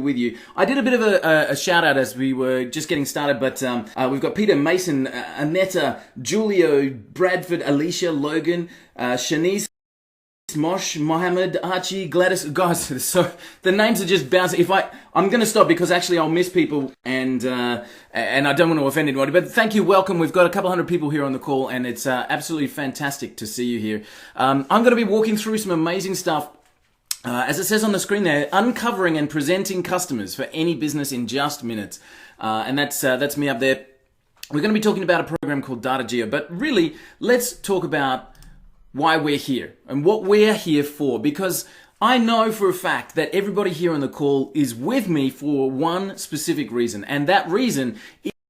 with you. I did a bit of a shout out as we were just getting started, but we've got Peter, Mason, Anetta, Julio, Bradford, Alicia, Logan, Shanice, Mosh, Mohammed, Archie, Gladys. Guys, so the names are just bouncing. I'm going to stop because actually I'll miss people and I don't want to offend anybody. But thank you, welcome. We've got a couple hundred people here on the call, and it's absolutely fantastic to see you here. I'm going to be walking through some amazing stuff. As it says on the screen there, uncovering and presenting customers for any business in just minutes. And that's me up there. We're going to be talking about a program called DataJeo, but really, let's talk about why we're here and what we're here for, because I know for a fact that everybody here on the call is with me for one specific reason, and that reason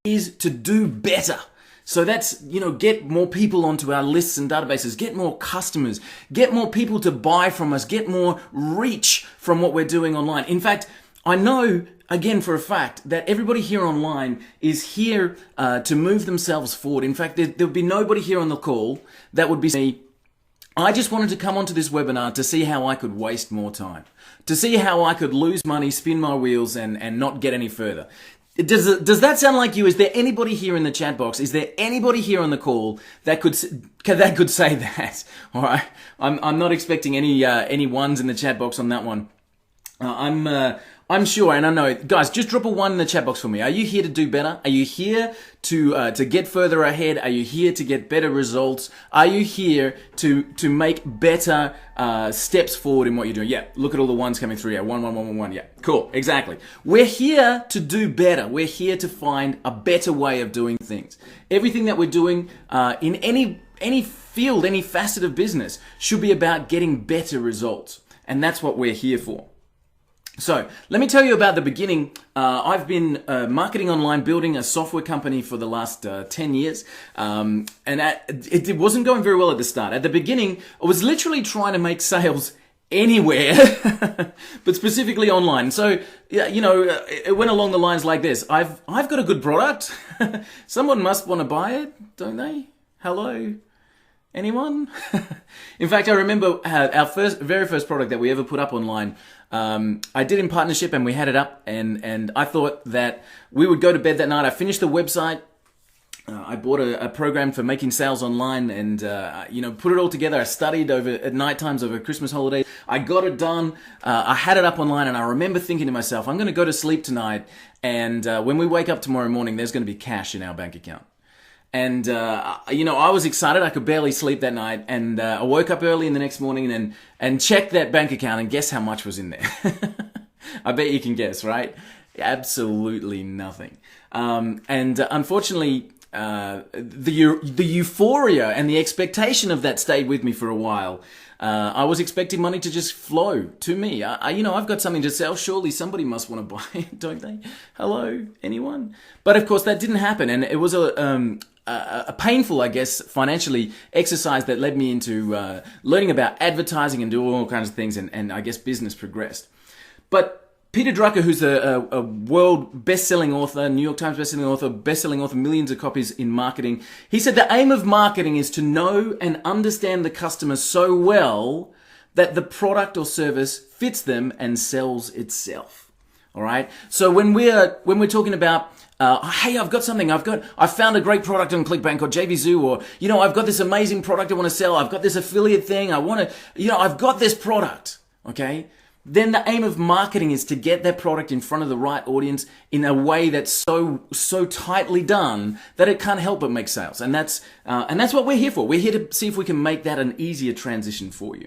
is to do better. So that's, get more people onto our lists and databases, get more customers, get more people to buy from us, get more reach from what we're doing online. In fact, I know, again, for a fact, that everybody here online is here to move themselves forward. In fact, there would be nobody here on the call that would be saying, I just wanted to come onto this webinar to see how I could waste more time, to see how I could lose money, spin my wheels, and not get any further. Does that sound like you? Is there anybody here in the chat box? Is there anybody here on the call that could say that? All right, I'm not expecting any ones in the chat box on that one. I'm sure, and I know, guys, just drop a 1 in the chat box for me. Are you here to do better? Are you here to get further ahead? Are you here to get better results? Are you here to make better steps forward in what you're doing? Yeah, look at all the ones coming through. Yeah, 1, 1, 1, 1, 1. Yeah, cool, exactly. We're here to do better. We're here to find a better way of doing things. Everything that we're doing in any field, any facet of business should be about getting better results, and that's what we're here for. So let me tell you about the beginning. I've been marketing online, building a software company for the last 10 years. And it wasn't going very well at the start. At the beginning, I was literally trying to make sales anywhere, but specifically online. So, it went along the lines like this. I've got a good product. Someone must want to buy it, don't they? Hello? Anyone? In fact, I remember our very first product that we ever put up online. I did in partnership, and we had it up, and I thought that we would go to bed that night. I finished the website. I bought a program for making sales online, and put it all together. I studied at night times over Christmas holidays. I got it done. I had it up online, and I remember thinking to myself, I'm going to go to sleep tonight, and when we wake up tomorrow morning, there's going to be cash in our bank account. And, I was excited. I could barely sleep that night. And I woke up early in the next morning and checked that bank account, and guess how much was in there? I bet you can guess, right? Absolutely nothing. Unfortunately, the euphoria and the expectation of that stayed with me for a while. I was expecting money to just flow to me. I've got something to sell. Surely somebody must want to buy it, don't they? Hello, anyone? But of course, that didn't happen, and it was a painful, I guess, financially exercise that led me into learning about advertising and doing all kinds of things, and I guess business progressed. But Peter Drucker, who's a world best-selling author, New York Times best-selling author, millions of copies in marketing, he said the aim of marketing is to know and understand the customer so well that the product or service fits them and sells itself. All right. So when we're talking about, hey, I've got something, I found a great product on ClickBank or JVZoo, or, I've got this amazing product I want to sell. I've got this affiliate thing. I've got this product. Okay. Then the aim of marketing is to get that product in front of the right audience in a way that's so tightly done that it can't help but make sales. And that's what we're here for. We're here to see if we can make that an easier transition for you.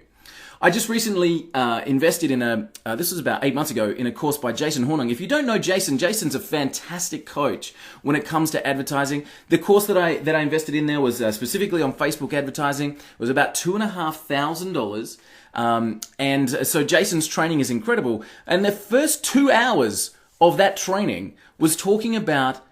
I just recently invested in this was about 8 months ago, in a course by Jason Hornung. If you don't know Jason's a fantastic coach when it comes to advertising. The course that I invested in there was specifically on Facebook advertising. It was about $2,500. And so Jason's training is incredible. And the first 2 hours of that training was talking about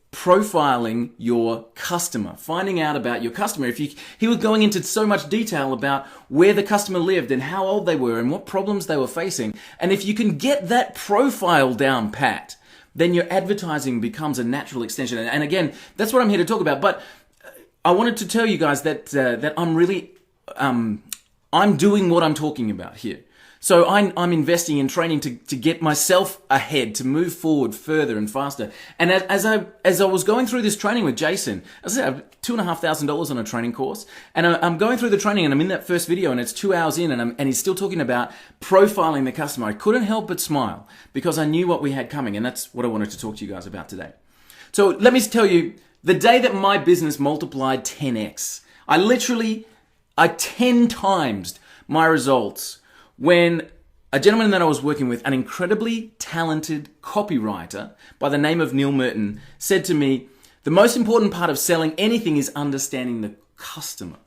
profiling your customer, finding out about your customer. He was going into so much detail about where the customer lived and how old they were and what problems they were facing. And if you can get that profile down pat, then your advertising becomes a natural extension. And again, that's what I'm here to talk about. But I wanted to tell you guys that I'm really I'm doing what I'm talking about here. So I'm investing in training to get myself ahead, to move forward further and faster. And as I was going through this training with Jason, as I said, I have $2,500 on a training course, and I'm going through the training, and I'm in that first video, and it's 2 hours in, and he's still talking about profiling the customer. I couldn't help but smile because I knew what we had coming, and that's what I wanted to talk to you guys about today. So let me tell you, the day that my business multiplied 10x, I 10 times my results when a gentleman that I was working with, an incredibly talented copywriter by the name of Neil Merton, said to me, the most important part of selling anything is understanding the customer.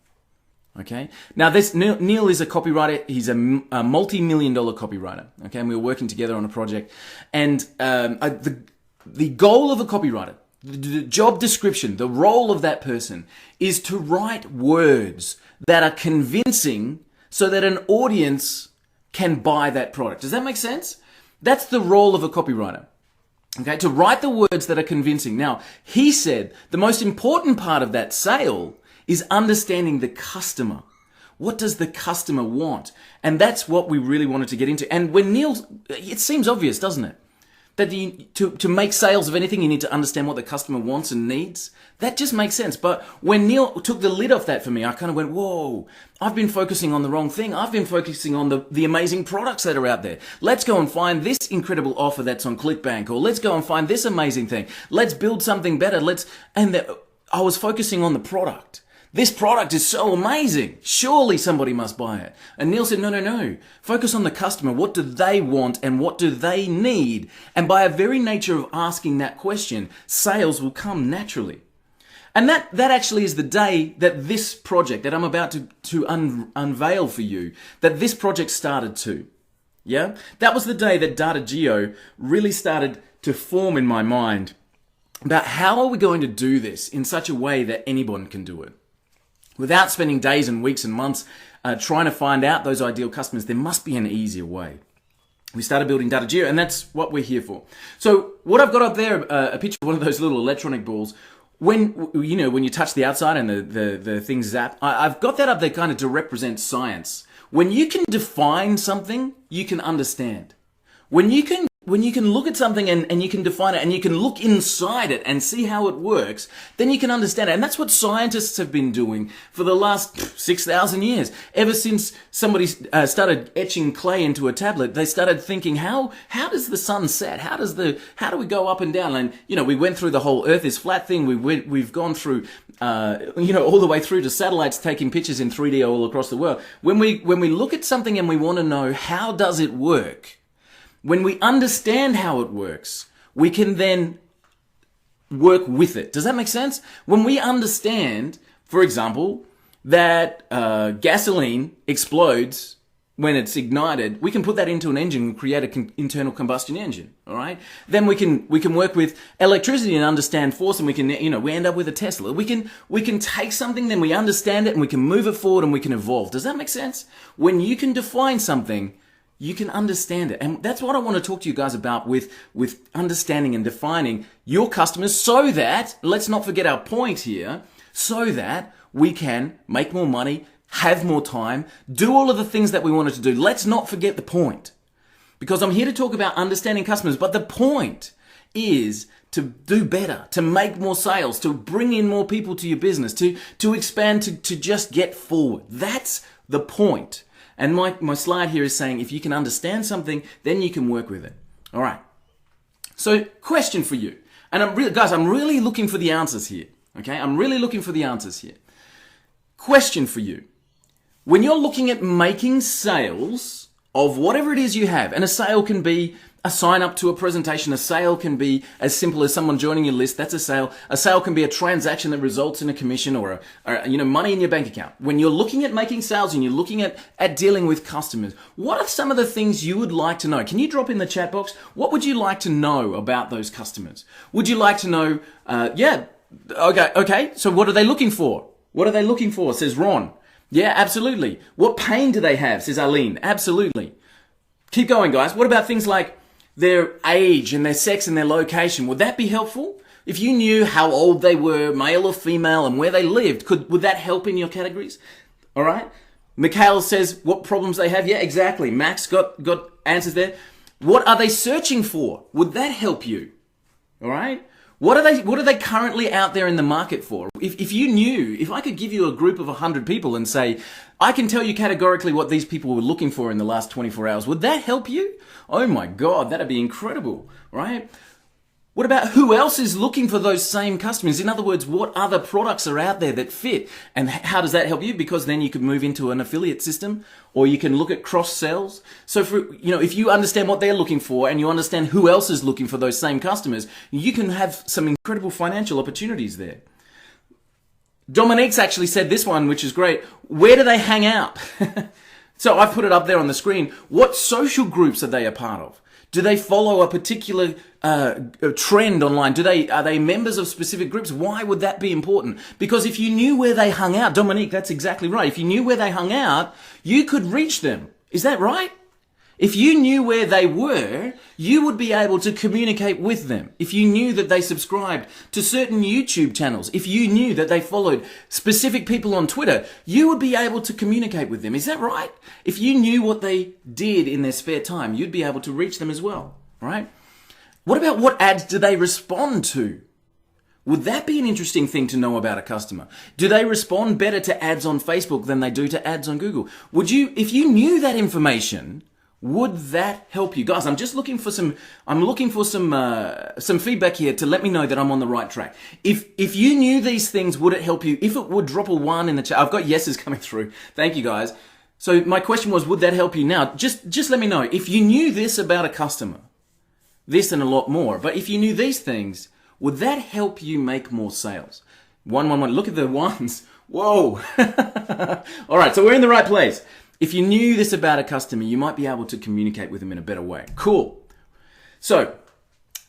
Okay. Now this Neil is a copywriter. He's a multi-million-dollar copywriter. Okay. And we were working together on a project, and the goal of a copywriter, the job description, the role of that person is to write words that are convincing so that an audience can buy that product. Does that make sense? That's the role of a copywriter. Okay, to write the words that are convincing. Now, he said the most important part of that sale is understanding the customer. What does the customer want? And that's what we really wanted to get into. And when Neil, it seems obvious, doesn't it? That to make sales of anything, you need to understand what the customer wants and needs. That just makes sense. But when Neil took the lid off that for me, I kind of went, whoa, I've been focusing on the wrong thing. I've been focusing on the amazing products that are out there. Let's go and find this incredible offer that's on ClickBank, or let's go and find this amazing thing. Let's build something better. I was focusing on the product. This product is so amazing. Surely somebody must buy it. And Neil said, no. Focus on the customer. What do they want and what do they need? And by a very nature of asking that question, sales will come naturally. And that actually is the day that this project that I'm about to unveil for you, that this project started too. Yeah? That was the day that DataJeo really started to form in my mind about how are we going to do this in such a way that anyone can do it. Without spending days and weeks and months trying to find out those ideal customers, there must be an easier way. We started building DataJeo, and that's what we're here for. So what I've got up there, a picture of one of those little electronic balls. When you touch the outside and the things zap, I've got that up there kind of to represent science. When you can define something, you can understand. When you can look at something and you can define it and you can look inside it and see how it works, then you can understand it. And that's what scientists have been doing for the last 6,000 years. Ever since somebody started etching clay into a tablet, they started thinking, how does the sun set? How do we go up and down? And, we went through the whole Earth is flat thing. We've gone through, all the way through to satellites taking pictures in 3D all across the world. When we look at something and we want to know, how does it work? When we understand how it works, we can then work with it. Does that make sense? When we understand, for example, that gasoline explodes when it's ignited, we can put that into an engine and create an internal combustion engine. All right. Then we can work with electricity and understand force, and we can we end up with a Tesla. We can take something, then we understand it, and we can move it forward, and we can evolve. Does that make sense? When you can define something, you can understand it. And that's what I want to talk to you guys about with understanding and defining your customers, so that, let's not forget our point here, so that we can make more money, have more time, do all of the things that we wanted to do. Let's not forget the point. Because I'm here to talk about understanding customers, but the point is to do better, to make more sales, to bring in more people to your business, to expand, to just get forward. That's the point. And my slide here is saying if you can understand something, then you can work with it. All right. So question for you. And I'm really looking for the answers here. Okay. I'm really looking for the answers here. Question for you. When you're looking at making sales of whatever it is you have, and a sale can be a sign up to a presentation, a sale can be as simple as someone joining your list, that's a sale. A sale can be a transaction that results in a commission or money in your bank account. When you're looking at making sales and you're looking at dealing with customers, what are some of the things you would like to know? Can you drop in the chat box? What would you like to know about those customers? Would you like to know, okay, so what are they looking for? What are they looking for, says Ron. Yeah, absolutely. What pain do they have, says Arlene. Absolutely. Keep going, guys. What about things like their age and their sex and their location? Would that be helpful? If you knew how old they were, male or female, and where they lived, would that help in your categories? All right. Mikhail says what problems they have. Yeah, exactly. Max got answers there. What are they searching for? Would that help you? All right. What are they currently out there in the market for? If you knew, if I could give you a group of 100 people and say, I can tell you categorically what these people were looking for in the last 24 hours, would that help you? Oh my God, that'd be incredible, right? What about who else is looking for those same customers? In other words, what other products are out there that fit? And how does that help you? Because then you could move into an affiliate system, or you can look at cross sells. So if you understand what they're looking for and you understand who else is looking for those same customers, you can have some incredible financial opportunities there. Dominique's actually said this one, which is great. Where do they hang out? So I've put it up there on the screen. What social groups are they a part of? Do they follow a particular trend online? Are they members of specific groups? Why would that be important? Because if you knew where they hung out, Dominique, that's exactly right. If you knew where they hung out, you could reach them. Is that right? If you knew where they were, you would be able to communicate with them. If you knew that they subscribed to certain YouTube channels, if you knew that they followed specific people on Twitter, you would be able to communicate with them. Is that right? If you knew what they did in their spare time, you'd be able to reach them as well, right? What about what ads do they respond to? Would that be an interesting thing to know about a customer? Do they respond better to ads on Facebook than they do to ads on Google? If you knew that information, would that help you? Guys, I'm just looking for some feedback here to let me know that I'm on the right track. If you knew these things, would it help you? If it would, drop a 1 in the chat. I've got yeses coming through. Thank you, guys. So my question was, would that help you? Now, just let me know. If you knew this about a customer, this and a lot more, but if you knew these things, would that help you make more sales? 111. Look at the ones. Whoa. All right, so we're in the right place. If you knew this about a customer, you might be able to communicate with them in a better way. Cool. So,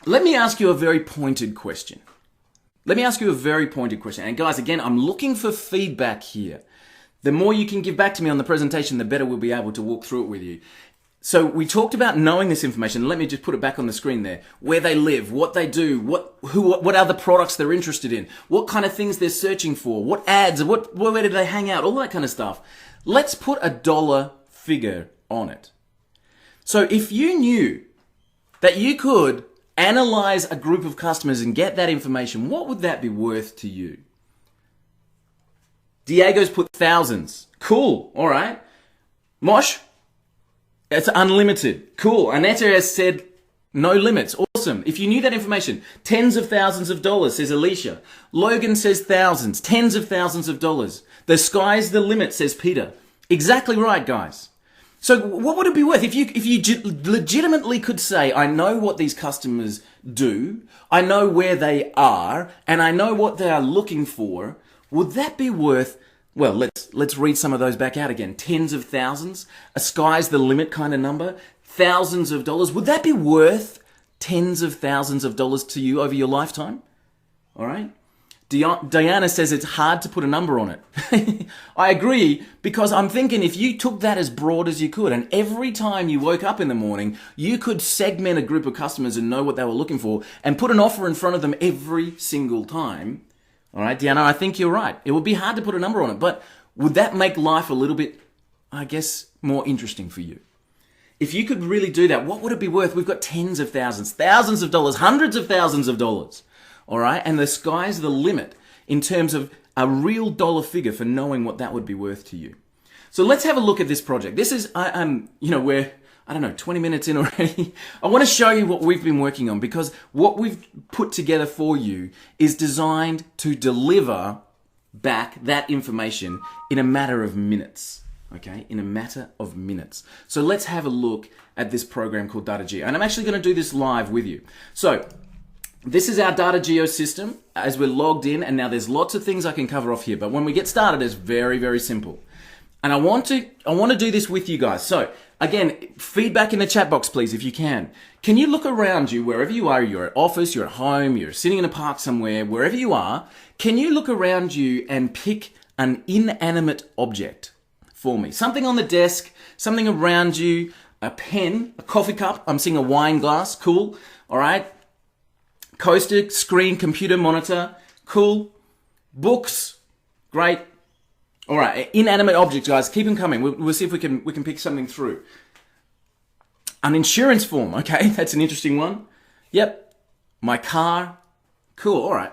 let me ask you a very pointed question. And guys, again, I'm looking for feedback here. The more you can give back to me on the presentation, the better we'll be able to walk through it with you. So we talked about knowing this information. Let me just put it back on the screen there. Where they live, what they do, what other products they're interested in, what kind of things they're searching for, what ads, where do they hang out, all that kind of stuff. Let's put a dollar figure on it. So if you knew that you could analyze a group of customers and get that information, what would that be worth to you? Diego's put thousands. Cool. All right. Mosh, it's unlimited. Cool. Aneta has said no limits. Awesome. If you knew that information, tens of thousands of dollars, says Alicia. Logan says thousands, tens of thousands of dollars. The sky's the limit, says Peter. Exactly right, guys. So what would it be worth if you legitimately could say, I know what these customers do, I know where they are, and I know what they are looking for? Would that be worth, well, let's read some of those back out again. Tens of thousands, a sky's the limit kind of number, thousands of dollars. Would that be worth tens of thousands of dollars to you over your lifetime? All right. Diana says it's hard to put a number on it. I agree, because I'm thinking if you took that as broad as you could, and every time you woke up in the morning, you could segment a group of customers and know what they were looking for and put an offer in front of them every single time. All right, Diana, I think you're right. It would be hard to put a number on it, but would that make life a little bit, I guess, more interesting for you? If you could really do that, what would it be worth? We've got tens of thousands, thousands of dollars, hundreds of thousands of dollars. All right, and the sky's the limit in terms of a real dollar figure for knowing what that would be worth to you. So let's have a look at this project. This is, we're, 20 minutes in already. I want to show you what we've been working on, because what we've put together for you is designed to deliver back that information in a matter of minutes. Okay, in a matter of minutes. So let's have a look at this program called DataJeo. And I'm actually going to do this live with you. So this is our DataJeo system as we're logged in, and now there's lots of things I can cover off here, but when we get started, it's very, very simple. And I want to do this with you guys. So again, feedback in the chat box, please, if you can. Can you look around you, wherever you are, you're at office, you're at home, you're sitting in a park somewhere, wherever you are, can you look around you and pick an inanimate object for me? Something on the desk, something around you, a pen, a coffee cup, I'm seeing a wine glass, cool, all right. Coaster, screen, computer, monitor, cool. Books, great. All right, inanimate objects, guys, keep them coming. We'll see if we can pick something through. An insurance form, okay, that's an interesting one. Yep, my car, cool, all right.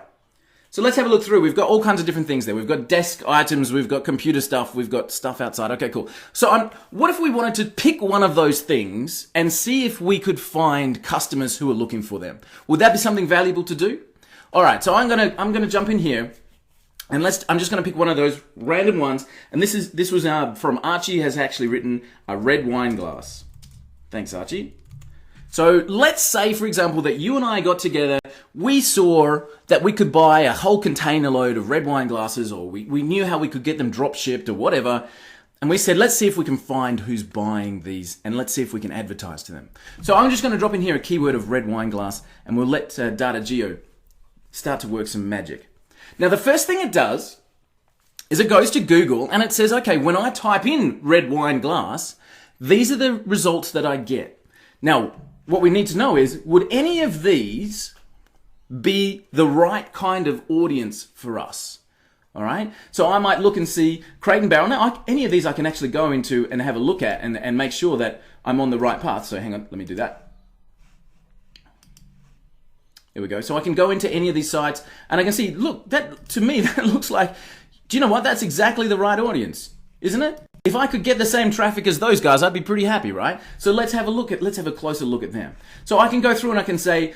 So let's have a look through. We've got all kinds of different things there. We've got desk items, we've got computer stuff, we've got stuff outside. Okay, cool. So what if we wanted to pick one of those things and see if we could find customers who are looking for them? Would that be something valuable to do? All right, so I'm gonna jump in here. And I'm just going to pick one of those random ones. And this was from Archie, has actually written a red wine glass. Thanks, Archie. So let's say, for example, that you and I got together. We saw that we could buy a whole container load of red wine glasses, or we knew how we could get them drop shipped or whatever. And we said, let's see if we can find who's buying these, and let's see if we can advertise to them. So I'm just going to drop in here a keyword of red wine glass, and we'll let DataJeo start to work some magic. Now, the first thing it does is it goes to Google and it says, okay, when I type in red wine glass, these are the results that I get. Now, what we need to know is, would any of these be the right kind of audience for us? All right. So I might look and see Crate and Barrel. Now, any of these I can actually go into and have a look at and make sure that I'm on the right path. So hang on, let me do that. There we go. So I can go into any of these sites and I can see, look, that to me, that looks like, do you know what? That's exactly the right audience, isn't it? If I could get the same traffic as those guys, I'd be pretty happy, right? So let's have a closer look at them. So I can go through and I can say,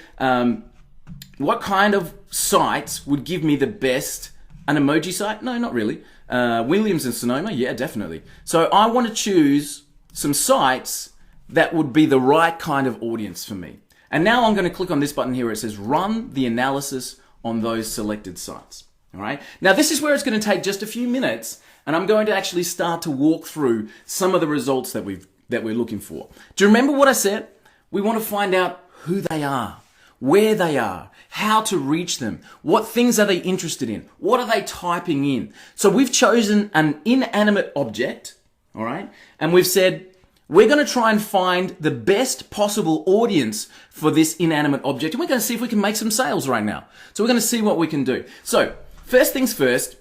what kind of sites would give me the best? An emoji site? No, not really. Williams and Sonoma? Yeah, definitely. So I want to choose some sites that would be the right kind of audience for me. And now I'm going to click on this button here where it says run the analysis on those selected sites. All right. Now this is where it's going to take just a few minutes, and I'm going to actually start to walk through some of the results that we're looking for. Do you remember what I said? We want to find out who they are, where they are, how to reach them, what things are they interested in, what are they typing in. So we've chosen an inanimate object, all right, and we've said, we're going to try and find the best possible audience for this inanimate object. And we're going to see if we can make some sales right now. So we're going to see what we can do. So first things first.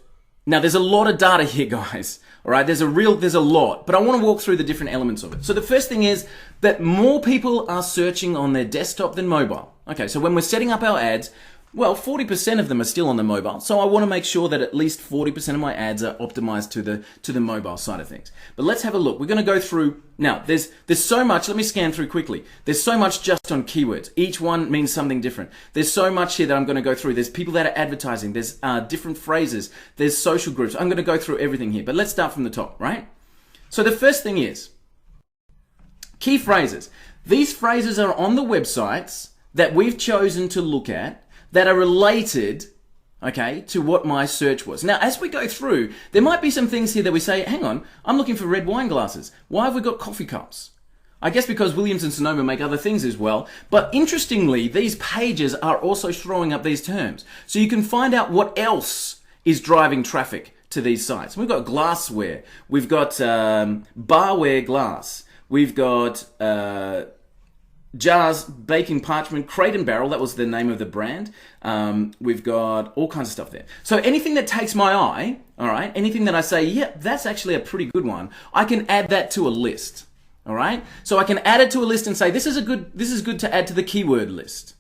Now there's a lot of data here, guys. All right. There's a lot, but I want to walk through the different elements of it. So the first thing is that more people are searching on their desktop than mobile. Okay. So when we're setting up our ads, well, 40% of them are still on the mobile. So I want to make sure that at least 40% of my ads are optimized to the mobile side of things. But let's have a look. We're going to go through. Now, there's so much. Let me scan through quickly. There's so much just on keywords. Each one means something different. There's so much here that I'm going to go through. There's people that are advertising. There's different phrases. There's social groups. I'm going to go through everything here. But let's start from the top, right? So the first thing is key phrases. These phrases are on the websites that we've chosen to look at that are related, okay, to what my search was. Now, as we go through, there might be some things here that we say, hang on, I'm looking for red wine glasses. Why have we got coffee cups? I guess because Williams and Sonoma make other things as well. But interestingly, these pages are also throwing up these terms. So you can find out what else is driving traffic to these sites. We've got glassware. We've got barware glass. We've got jars, baking parchment, Crate and Barrel, that was the name of the brand. We've got all kinds of stuff there. So anything that takes my eye, all right, anything that I say, yeah, that's actually a pretty good one, I can add that to a list. All right? So I can add it to a list and say, this is good to add to the keyword list.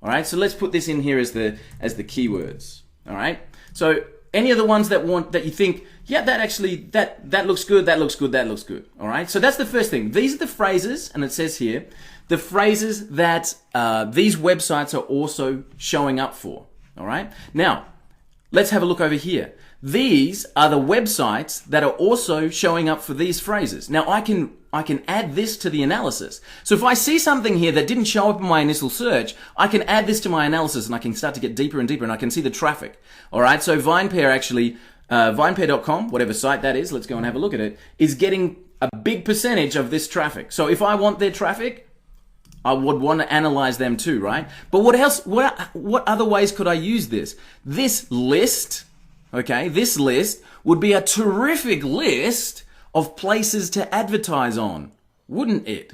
All right? So let's put this in here as the keywords. All right? So any of the ones that you think, yeah, that looks good, that looks good, that looks good. All right? So that's the first thing. These are the phrases, and it says here, the phrases that these websites are also showing up for. All right. Now, let's have a look over here. These are the websites that are also showing up for these phrases. Now, I can add this to the analysis. So if I see something here that didn't show up in my initial search, I can add this to my analysis and I can start to get deeper and deeper and I can see the traffic. All right. So VinePair actually, VinePair.com, whatever site that is, let's go and have a look at it, is getting a big percentage of this traffic. So if I want their traffic, I would want to analyze them too, right? But what else, what other ways could I use this? This list, okay, this list would be a terrific list of places to advertise on, wouldn't it?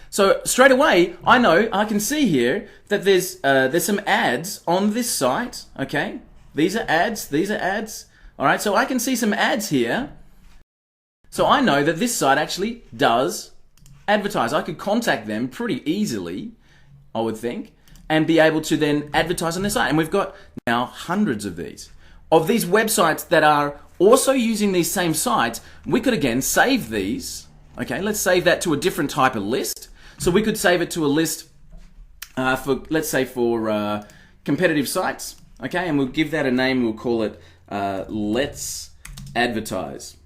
So straight away, I can see here that there's some ads on this site, okay? These are ads. All right, so I can see some ads here. So I know that this site actually does advertise. I could contact them pretty easily, I would think, and be able to then advertise on their site. And we've got now hundreds of these. Of these websites that are also using these same sites, we could again save these. Okay, let's save that to a different type of list. So we could save it to a list for, let's say, for competitive sites. Okay, and we'll give that a name. We'll call it Let's Advertise.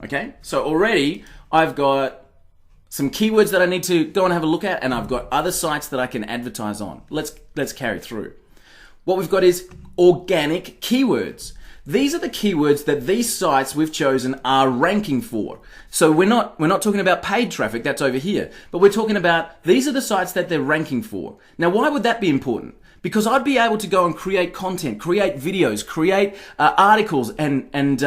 Okay, so already I've got some keywords that I need to go and have a look at, and I've got other sites that I can advertise on. Let's carry through. What we've got is organic keywords. These are the keywords that these sites we've chosen are ranking for. So we're not talking about paid traffic, that's over here, but we're talking about these are the sites that they're ranking for. Now, why would that be important? Because I'd be able to go and create content, create videos, create articles, and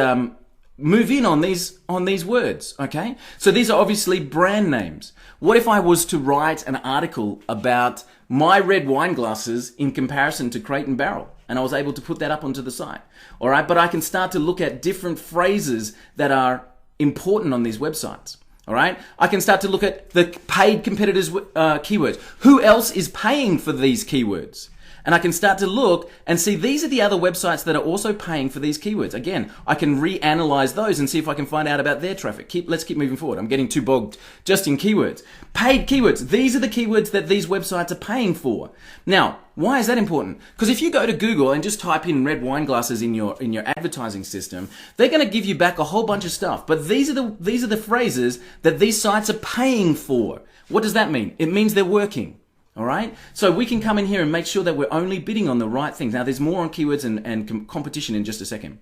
move in on these words, okay? So these are obviously brand names. What if I was to write an article about my red wine glasses in comparison to Crate and Barrel, and I was able to put that up onto the site? All right, but I can start to look at different phrases that are important on these websites. All right, I can start to look at the paid competitors' keywords. Who else is paying for these keywords? And I can start to look and see these are the other websites that are also paying for these keywords. Again, I can reanalyze those and see if I can find out about their traffic. Let's keep moving forward. I'm getting too bogged just in keywords. Paid keywords. These are the keywords that these websites are paying for. Now, why is that important? Because if you go to Google and just type in red wine glasses in your advertising system, they're going to give you back a whole bunch of stuff. But these are the phrases that these sites are paying for. What does that mean? It means they're working. All right, so we can come in here and make sure that we're only bidding on the right things. Now, there's more on keywords and competition in just a second.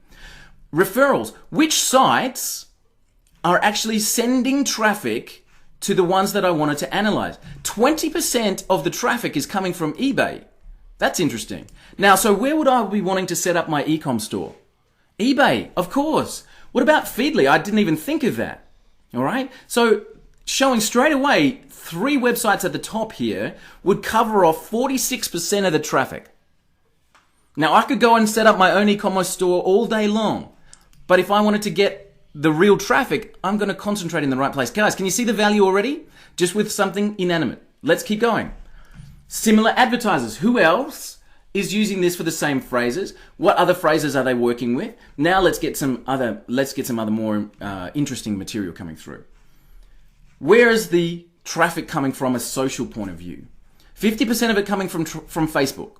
Referrals. Which sites are actually sending traffic to the ones that I wanted to analyze? 20% of the traffic is coming from eBay. That's interesting. Now, so where would I be wanting to set up my e-com store? eBay, of course. What about Feedly? I didn't even think of that. All right, so showing straight away 3 websites at the top here would cover off 46% of the traffic. Now, I could go and set up my own e-commerce store all day long, but if I wanted to get the real traffic, I'm going to concentrate in the right place. Guys, can you see the value already? Just with something inanimate. Let's keep going. Similar advertisers. Who else is using this for the same phrases? What other phrases are they working with? Now let's get some other more interesting material coming through. Where is the traffic coming from a social point of view? 50% of it coming from Facebook.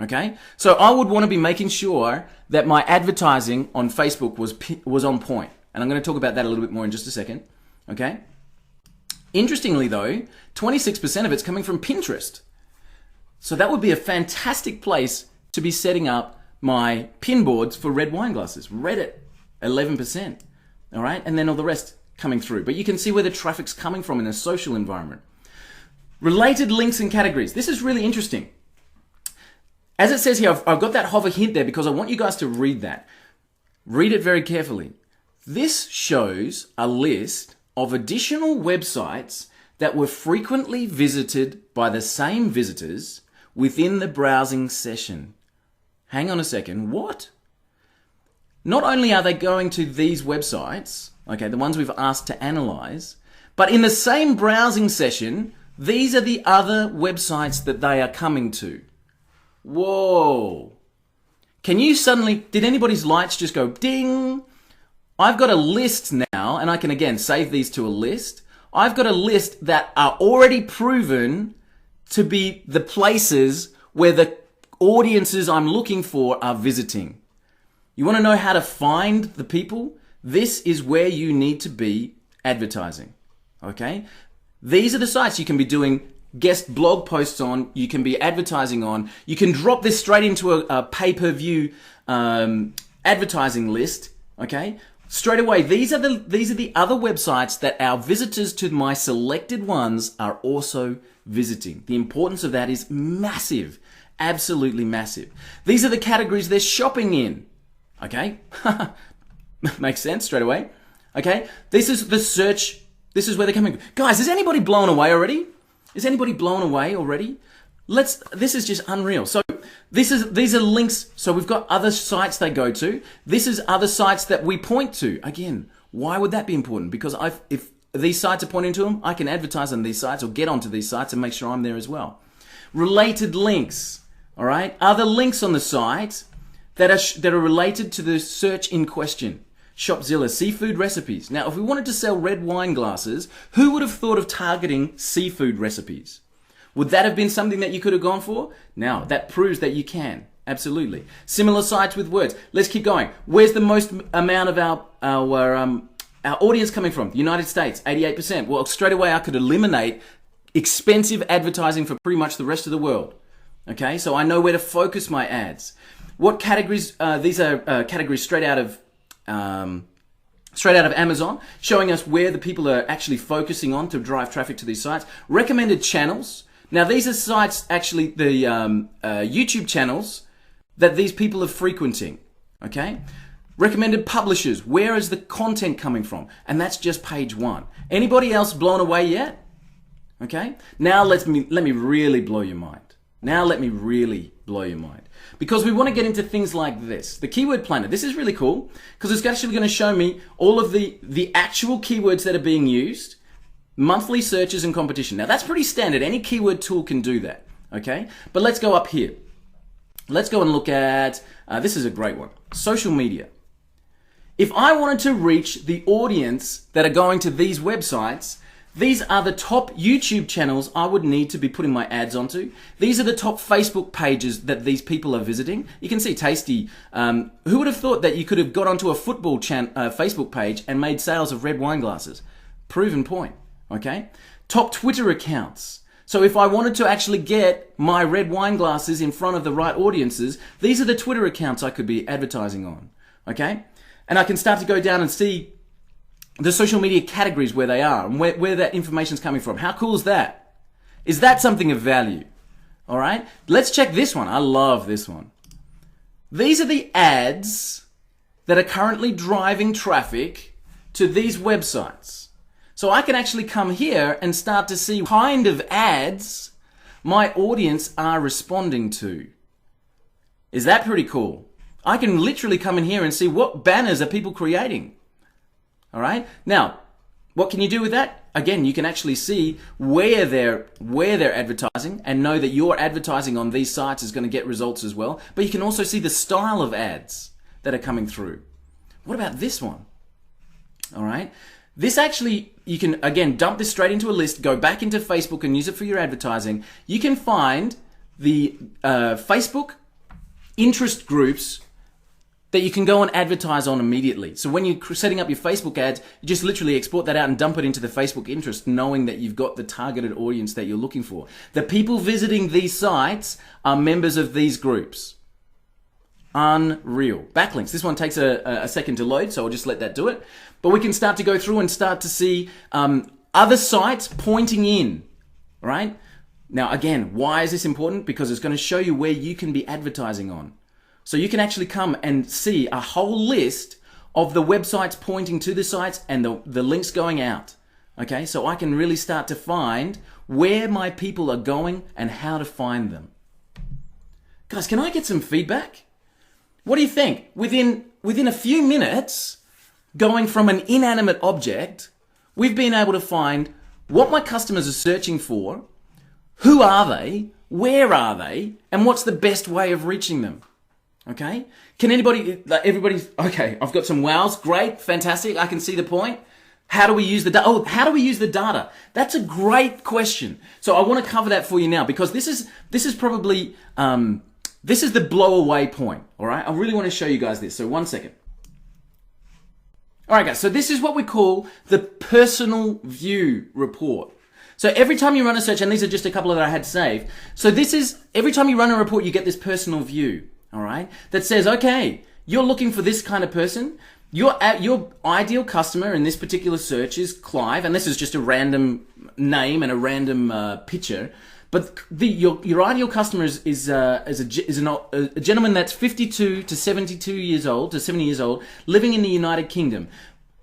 Okay, so I would want to be making sure that my advertising on Facebook was on point, and I'm going to talk about that a little bit more in just a second. Okay. Interestingly, though, 26% of it's coming from Pinterest. So that would be a fantastic place to be setting up my pin boards for red wine glasses. Reddit, 11%. All right, and then all the rest coming through. But you can see where the traffic's coming from in a social environment. Related links and categories. This is really interesting. As it says here, I've got that hover hint there because I want you guys to read that. Read it very carefully. This shows a list of additional websites that were frequently visited by the same visitors within the browsing session. Hang on a second. What? Not only are they going to these websites, okay, the ones we've asked to analyze, but in the same browsing session, these are the other websites that they are coming to. Whoa. Can you suddenly, did anybody's lights just go ding? I've got a list now, and I can again save these to a list. I've got a list that are already proven to be the places where the audiences I'm looking for are visiting. You want to know how to find the people? This is where you need to be advertising. Okay? These are the sites you can be doing guest blog posts on, you can be advertising on, you can drop this straight into a pay-per-view advertising list, okay? Straight away, these are the other websites that our visitors to my selected ones are also visiting. The importance of that is massive, absolutely massive. These are the categories they're shopping in, okay? Makes sense straight away, okay? This is the search, this is where they're coming. Guys, is anybody blown away already? Is anybody blown away already? This is just unreal. So these are links. So we've got other sites they go to. This is other sites that we point to. Again, why would that be important? Because if these sites are pointing to them, I can advertise on these sites or get onto these sites and make sure I'm there as well. Related links, all right? Other links on the site that are related to the search in question. Shopzilla, seafood recipes. Now, if we wanted to sell red wine glasses, who would have thought of targeting seafood recipes? Would that have been something that you could have gone for? Now, that proves that you can. Absolutely. Similar sites with words. Let's keep going. Where's the most amount of our audience coming from? The United States, 88%. Well, straight away I could eliminate expensive advertising for pretty much the rest of the world. Okay, so I know where to focus my ads. What categories? These are categories straight out of Amazon, showing us where the people are actually focusing on to drive traffic to these sites. Recommended channels. Now, these are sites, actually, the YouTube channels that these people are frequenting. Okay. Recommended publishers. Where is the content coming from? And that's just page 1. Anybody else blown away yet? Okay. Now let me really blow your mind. Because we want to get into things like this. The keyword planner. This is really cool because it's actually going to show me all of the actual keywords that are being used, monthly searches and competition. Now that's pretty standard. Any keyword tool can do that. Okay. But let's go up here. Let's go and look at, this is a great one. Social media. If I wanted to reach the audience that are going to these websites, these are the top YouTube channels I would need to be putting my ads onto. These are the top Facebook pages that these people are visiting. You can see Tasty. Who would have thought that you could have got onto a football Facebook page and made sales of red wine glasses? Proven point, okay? Top Twitter accounts. So if I wanted to actually get my red wine glasses in front of the right audiences, these are the Twitter accounts I could be advertising on, okay? And I can start to go down and see the social media categories where they are and where that information is coming from. How cool is that? Is that something of value? All right, let's check this one. I love this one. These are the ads that are currently driving traffic to these websites. So I can actually come here and start to see what kind of ads my audience are responding to. Is that pretty cool? I can literally come in here and see what banners are people creating. All right. Now, what can you do with that? Again, you can actually see where they're advertising and know that your advertising on these sites is going to get results as well. But you can also see the style of ads that are coming through. What about this one? All right. This actually, you can, again, dump this straight into a list, go back into Facebook and use it for your advertising. You can find the Facebook interest groups that you can go and advertise on immediately. So when you're setting up your Facebook ads, you just literally export that out and dump it into the Facebook interest, knowing that you've got the targeted audience that you're looking for. The people visiting these sites are members of these groups. Unreal. Backlinks. This one takes a second to load, so I'll just let that do it. But we can start to go through and start to see other sites pointing in, right? Now, again, why is this important? Because it's going to show you where you can be advertising on. So you can actually come and see a whole list of the websites pointing to the sites and the links going out. Okay, so I can really start to find where my people are going and how to find them. Guys, can I get some feedback? What do you think? Within a few minutes, going from an inanimate object, we've been able to find what my customers are searching for, who are they, where are they, and what's the best way of reaching them. Okay? Can everybody's, okay, I've got some wows. Great, fantastic. I can see the point. How do we use the data? Oh, how do we use the data? That's a great question. So I want to cover that for you now because this is probably, this is the blow away point. All right? I really want to show you guys this. So 1 second. All right, guys. So this is what we call the personal view report. So every time you run a search, and these are just a couple that I had saved. So this is, every time you run a report, you get this personal view. All right, that says, okay, you're looking for this kind of person. Your ideal customer in this particular search is Clive, and this is just a random name and a random picture. But your ideal customer is a gentleman that's 52 to 72 years old, to 70 years old, living in the United Kingdom,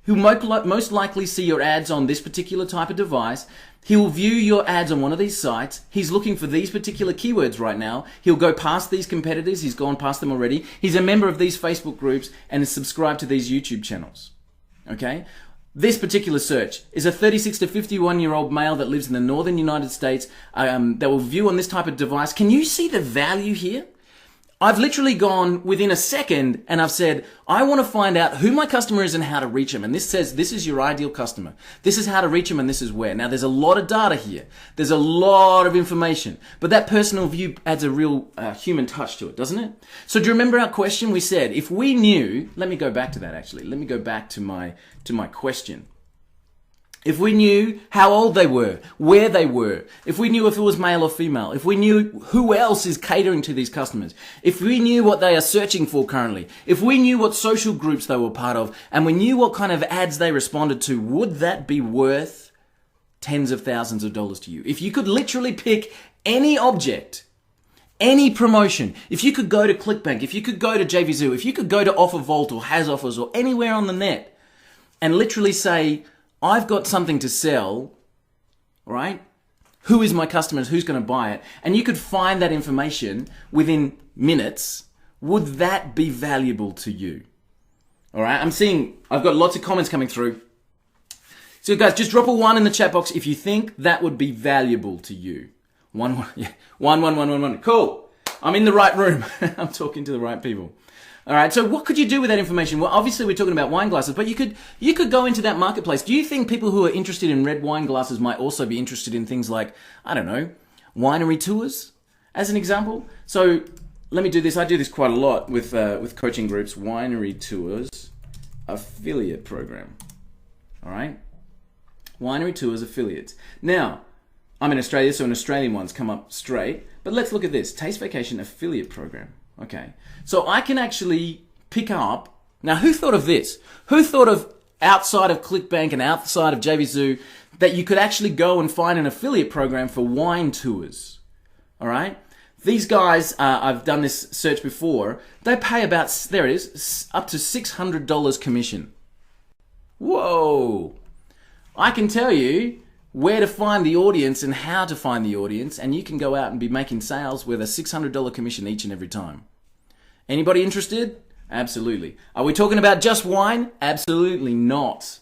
who most likely see your ads on this particular type of device. He will view your ads on one of these sites. He's looking for these particular keywords right now. He'll go past these competitors. He's gone past them already. He's a member of these Facebook groups and is subscribed to these YouTube channels. Okay? This particular search is a 36 to 51-year-old male that lives in the northern United States that will view on this type of device. Can you see the value here? I've literally gone within a second and I've said, I want to find out who my customer is and how to reach them. And this says, this is your ideal customer. This is how to reach them and this is where. Now, there's a lot of data here. There's a lot of information. But that personal view adds a real human touch to it, doesn't it? So do you remember our question? We said, if we knew, let me go back to that actually. Let me go back to my question. If we knew how old they were, where they were, if we knew if it was male or female, if we knew who else is catering to these customers, if we knew what they are searching for currently, if we knew what social groups they were part of, and we knew what kind of ads they responded to, would that be worth tens of thousands of dollars to you? If you could literally pick any object, any promotion, if you could go to ClickBank, if you could go to JVZoo, if you could go to OfferVault or Has Offers or anywhere on the net and literally say, I've got something to sell, right? Who is my customers? Who's going to buy it? And you could find that information within minutes. Would that be valuable to you? All right. I've got lots of comments coming through. So guys, just drop a 1 in the chat box if you think that would be valuable to you. 1. Yeah. 1. Cool. I'm in the right room. I'm talking to the right people. All right, so what could you do with that information? Well, obviously we're talking about wine glasses, but you could go into that marketplace. Do you think people who are interested in red wine glasses might also be interested in things like, I don't know, winery tours, as an example? So let me do this. I do this quite a lot with coaching groups. Winery tours affiliate program. All right, winery tours affiliates. Now, I'm in Australia, so an Australian ones come up straight. But let's look at this Taste Vacation affiliate program. Okay, so I can actually pick up, now who thought of this? Who thought of outside of ClickBank and outside of JVZoo that you could actually go and find an affiliate program for wine tours? All right, these guys, I've done this search before, they pay about, there it is, up to $600 commission. Whoa, I can tell you where to find the audience and how to find the audience, and you can go out and be making sales with a $600 commission each and every time. Anybody interested? Absolutely. Are we talking about just wine? Absolutely not.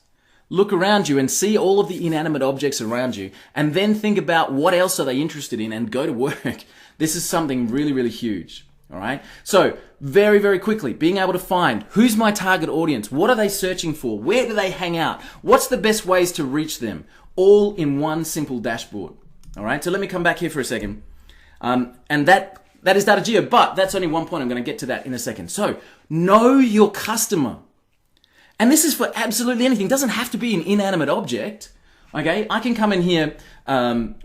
Look around you and see all of the inanimate objects around you, and then think about what else are they interested in and go to work. This is something really, really huge. All right. So very, very quickly, being able to find who's my target audience, what are they searching for, where do they hang out, what's the best ways to reach them, all in one simple dashboard. All right. So let me come back here for a second, and that is DataJeo, but that's only one point. I'm going to get to that in a second. So know your customer, and this is for absolutely anything. It doesn't have to be an inanimate object. Okay, I can come in here.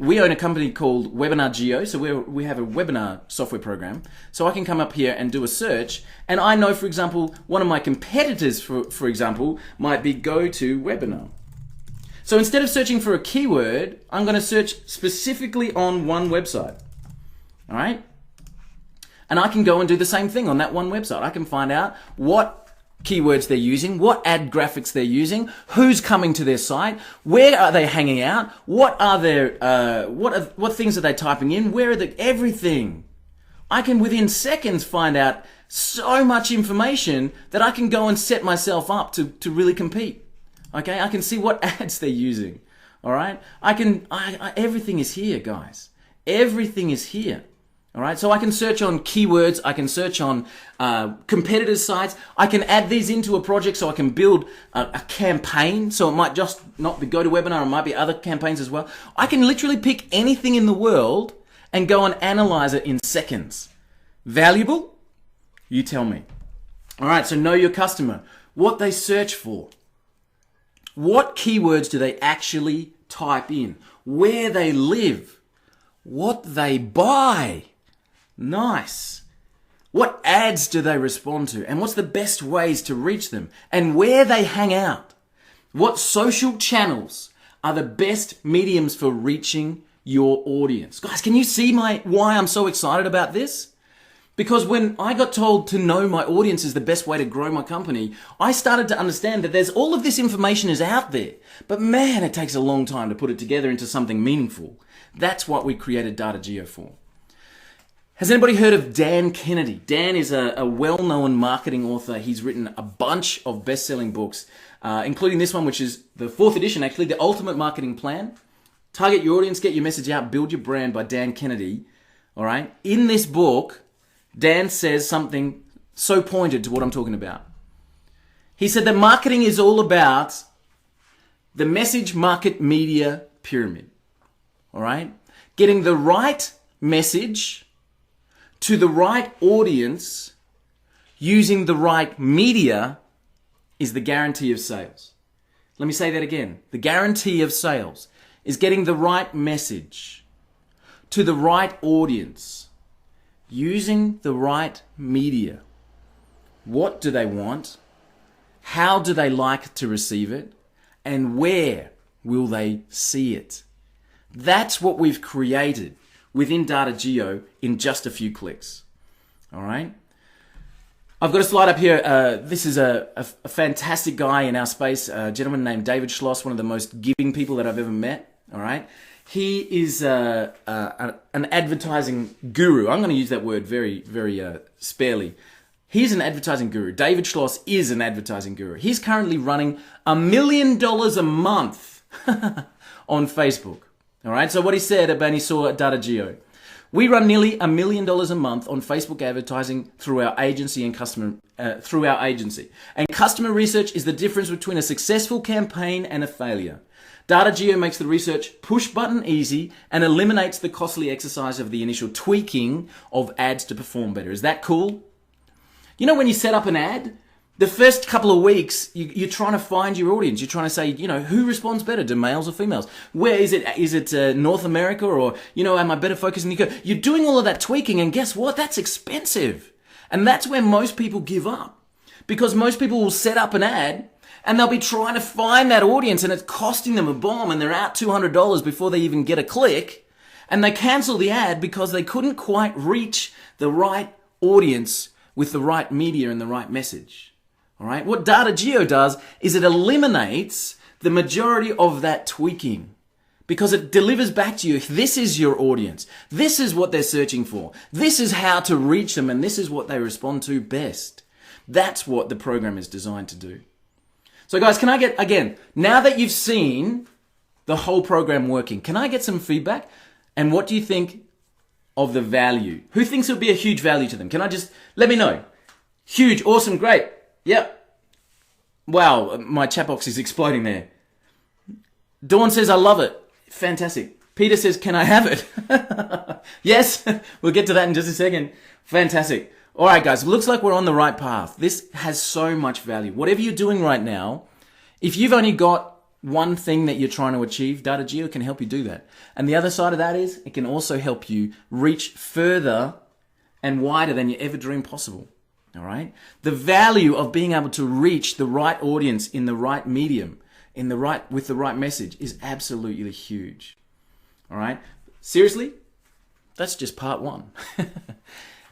We own a company called DataJeo, so we have a webinar software program. So I can come up here and do a search, and I know, for example, one of my competitors, for example, might be GoToWebinar. So instead of searching for a keyword, I'm going to search specifically on one website. All right, and I can go and do the same thing on that one website. I can find out what keywords they're using, what ad graphics they're using, who's coming to their site, where are they hanging out, what are their what things are they typing in, where are everything. I can within seconds find out so much information that I can go and set myself up to really compete. Okay, I can see what ads they're using. All right, everything is here, guys. Everything is here. All right, so I can search on keywords, I can search on competitors' sites, I can add these into a project so I can build a campaign, so it might just not be GoToWebinar, it might be other campaigns as well. I can literally pick anything in the world and go and analyze it in seconds. Valuable? You tell me. All right, so know your customer, what they search for. What keywords do they actually type in? Where they live? What they buy? Nice. What ads do they respond to? And what's the best ways to reach them? And where they hang out? What social channels are the best mediums for reaching your audience? Guys, can you see why I'm so excited about this? Because when I got told to know my audience is the best way to grow my company, I started to understand that there's all of this information is out there. But man, it takes a long time to put it together into something meaningful. That's what we created DataJeo for. Has anybody heard of Dan Kennedy? Dan is a well-known marketing author. He's written a bunch of best-selling books, including this one, which is the 4th edition, actually, The Ultimate Marketing Plan. Target Your Audience, Get Your Message Out, Build Your Brand by Dan Kennedy. All right. In this book, Dan says something so pointed to what I'm talking about. He said that marketing is all about the message market media pyramid. All right? Getting the right message to the right audience using the right media is the guarantee of sales. Let me say that again. The guarantee of sales is getting the right message to the right audience using the right media. What do they want? How do they like to receive it? And where will they see it? That's what we've created within DataJeo in just a few clicks. All right? I've got a slide up here. This is a fantastic guy in our space, a gentleman named David Schloss, one of the most giving people that I've ever met. All right? He is an advertising guru. I'm going to use that word very, very sparely. He's an advertising guru. David Schloss is an advertising guru. He's currently running $1 million a month on Facebook. All right. So what he said about he saw at DataJeo. We run nearly $1 million a month on Facebook advertising through our agency and customer And customer research is the difference between a successful campaign and a failure. DataJeo makes the research push button easy and eliminates the costly exercise of the initial tweaking of ads to perform better. Is that cool? You know, when you set up an ad, the first couple of weeks, you're trying to find your audience. You're trying to say, you know, who responds better, do males or females? Where is it? Is it North America, or, you know, am I better focused in the UK? You're doing all of that tweaking, and guess what? That's expensive. And that's where most people give up, because most people will set up an ad and they'll be trying to find that audience, and it's costing them a bomb, and they're out $200 before they even get a click, and they cancel the ad because they couldn't quite reach the right audience with the right media and the right message. All right. What DataJeo does is it eliminates the majority of that tweaking, because it delivers back to you, this is your audience. This is what they're searching for. This is how to reach them, and this is what they respond to best. That's what the program is designed to do. So guys, can I get, again, now that you've seen the whole program working, can I get some feedback? And what do you think of the value? Who thinks it would be a huge value to them? Can I just, let me know. Huge, awesome, great. Yep. Wow, my chat box is exploding there. Dawn says, I love it. Fantastic. Peter says, can I have it? Yes, we'll get to that in just a second. Fantastic. All right, guys, looks like we're on the right path. This has so much value. Whatever you're doing right now, if you've only got one thing that you're trying to achieve, DataJeo can help you do that. And the other side of that is it can also help you reach further and wider than you ever dreamed possible. All right? The value of being able to reach the right audience in the right medium, with the right message is absolutely huge. All right? Seriously? That's just part one.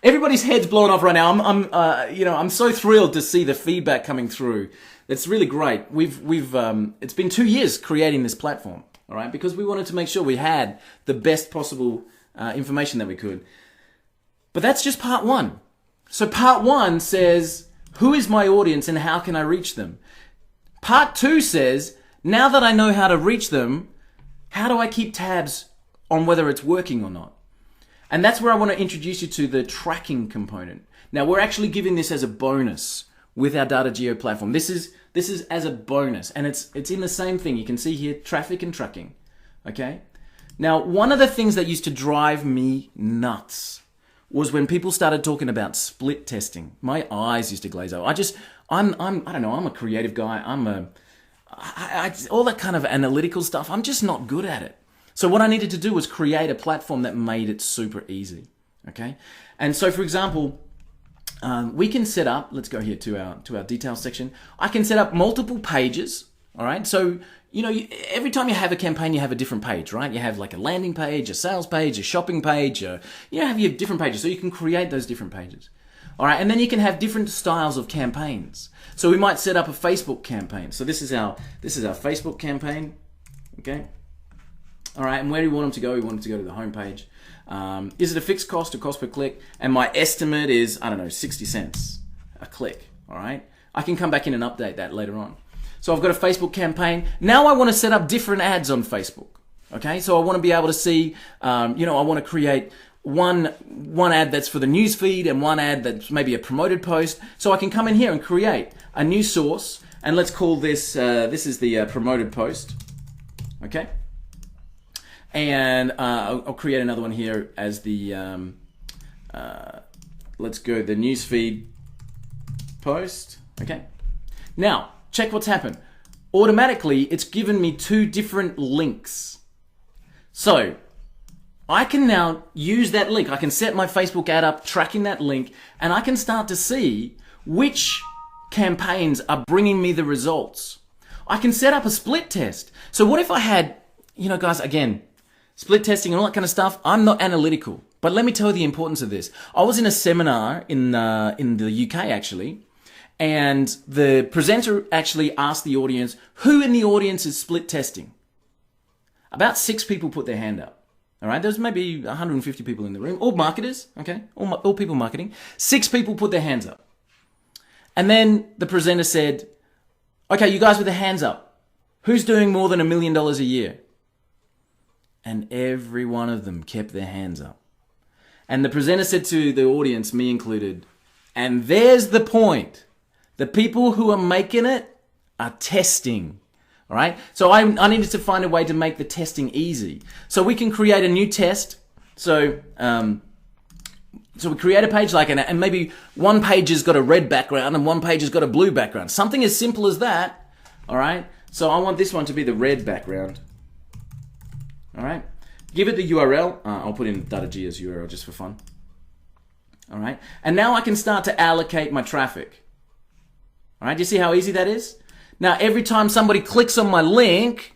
Everybody's head's blown off right now. I'm so thrilled to see the feedback coming through. It's really great. It's been 2 years creating this platform, all right? Because we wanted to make sure we had the best possible information that we could. But that's just part one. So part one says, who is my audience and how can I reach them? Part two says, now that I know how to reach them, how do I keep tabs on whether it's working or not? And that's where I want to introduce you to the tracking component. Now, we're actually giving this as a bonus with our DataJeo platform. This is as a bonus, and it's in the same thing. You can see here, traffic and tracking, okay? Now, one of the things that used to drive me nuts was when people started talking about split testing. My eyes used to glaze over. I don't know, I'm a creative guy. All that kind of analytical stuff, I'm just not good at it. So what I needed to do was create a platform that made it super easy, okay? And so, for example, we can set up, let's go here to our details section. I can set up multiple pages, all right? So every time you have a campaign, you have a different page, right? You have like a landing page, a sales page, a shopping page, have your different pages. So you can create those different pages. All right, and then you can have different styles of campaigns. So we might set up a Facebook campaign. So this is our Facebook campaign, okay? All right, and where do we want them to go? We want them to go to the home page. Is it a fixed cost or cost per click? And my estimate is, 60 cents a click, all right? I can come back in and update that later on. So I've got a Facebook campaign. Now I want to set up different ads on Facebook, okay? So I want to be able to see, I want to create one ad that's for the news feed and one ad that's maybe a promoted post. So I can come in here and create a new source, and let's call this, this is the promoted post, okay? And I'll create another one here as the, let's go the newsfeed post, okay? Now, check what's happened. Automatically, it's given me two different links. So, I can now use that link. I can set my Facebook ad up tracking that link, and I can start to see which campaigns are bringing me the results. I can set up a split test. So what if I had, guys, again, split testing and all that kind of stuff, I'm not analytical. But let me tell you the importance of this. I was in a seminar in the UK, actually, and the presenter actually asked the audience, who in the audience is split testing? About 6 people put their hand up. All right, there's maybe 150 people in the room, all marketers, okay, all people marketing. 6 people put their hands up. And then the presenter said, okay, you guys with the hands up, who's doing more than $1 million a year? And every one of them kept their hands up. And the presenter said to the audience, me included, and there's the point. The people who are making it are testing. All right. So I needed to find a way to make the testing easy. So we can create a new test. So we create a page and maybe one page has got a red background and one page has got a blue background. Something as simple as that. All right. So I want this one to be the red background. All right. Give it the URL. I'll put in DataJeo's URL just for fun. All right. And now I can start to allocate my traffic. All right. Do you see how easy that is? Now, every time somebody clicks on my link,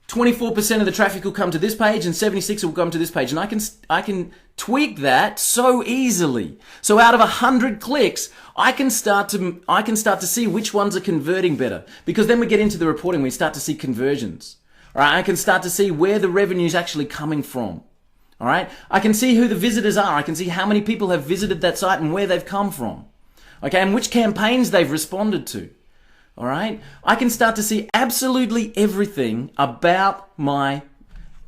24% of the traffic will come to this page and 76 will come to this page. And I can tweak that so easily. So out of 100 clicks, I can start to see which ones are converting better. Because then we get into the reporting, we start to see conversions. All right, I can start to see where the revenue is actually coming from. All right, I can see who the visitors are. I can see how many people have visited that site and where they've come from. Okay, and which campaigns they've responded to. All right, I can start to see absolutely everything about my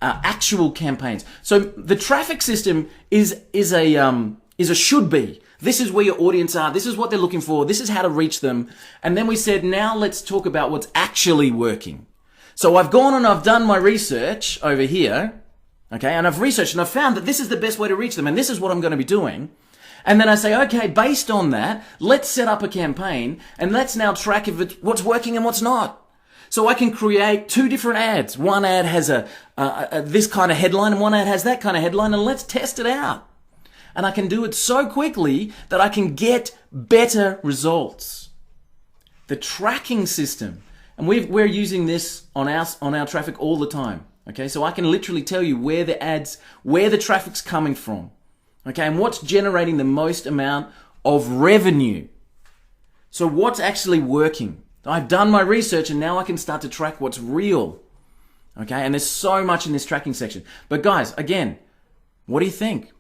actual campaigns. So the traffic system is a should be. This is where your audience are. This is what they're looking for. This is how to reach them. And then we said, now let's talk about what's actually working. So I've gone and I've done my research over here, okay, and I've researched and I've found that this is the best way to reach them, and this is what I'm going to be doing. And then I say, okay, based on that, let's set up a campaign and let's now track what's working and what's not. So I can create 2 different ads. One ad has this kind of headline and one ad has that kind of headline, and let's test it out. And I can do it so quickly that I can get better results. The tracking system, and we're using this on our traffic all the time. Okay, so I can literally tell you where the traffic's coming from. Okay, and what's generating the most amount of revenue. So what's actually working? I've done my research and now I can start to track what's real. Okay, and there's so much in this tracking section. But guys, again, what do you think?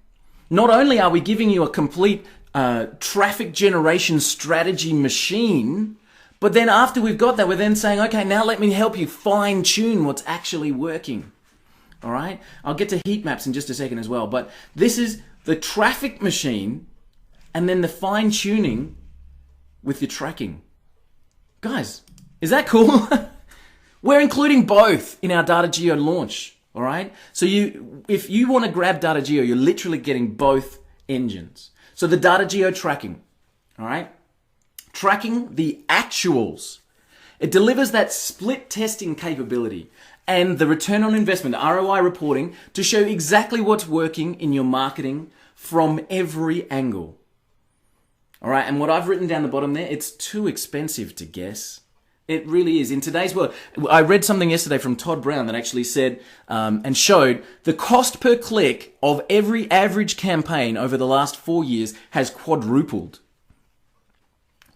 Not only are we giving you a complete traffic generation strategy machine, but then after we've got that, we're then saying, okay, now let me help you fine tune what's actually working. All right, I'll get to heat maps in just a second as well, but this is the traffic machine and then the fine tuning with your tracking. Guys, is that cool? We're including both in our DataJeo launch. All right. So if you want to grab DataJeo, you're literally getting both engines. So the DataJeo tracking, all right, tracking the actuals. It delivers that split testing capability and the return on investment, the ROI reporting, to show exactly what's working in your marketing from every angle. All right, and what I've written down the bottom there, it's too expensive to guess. It really is. In today's world, I read something yesterday from Todd Brown that actually said and showed the cost per click of every average campaign over the last 4 years has quadrupled.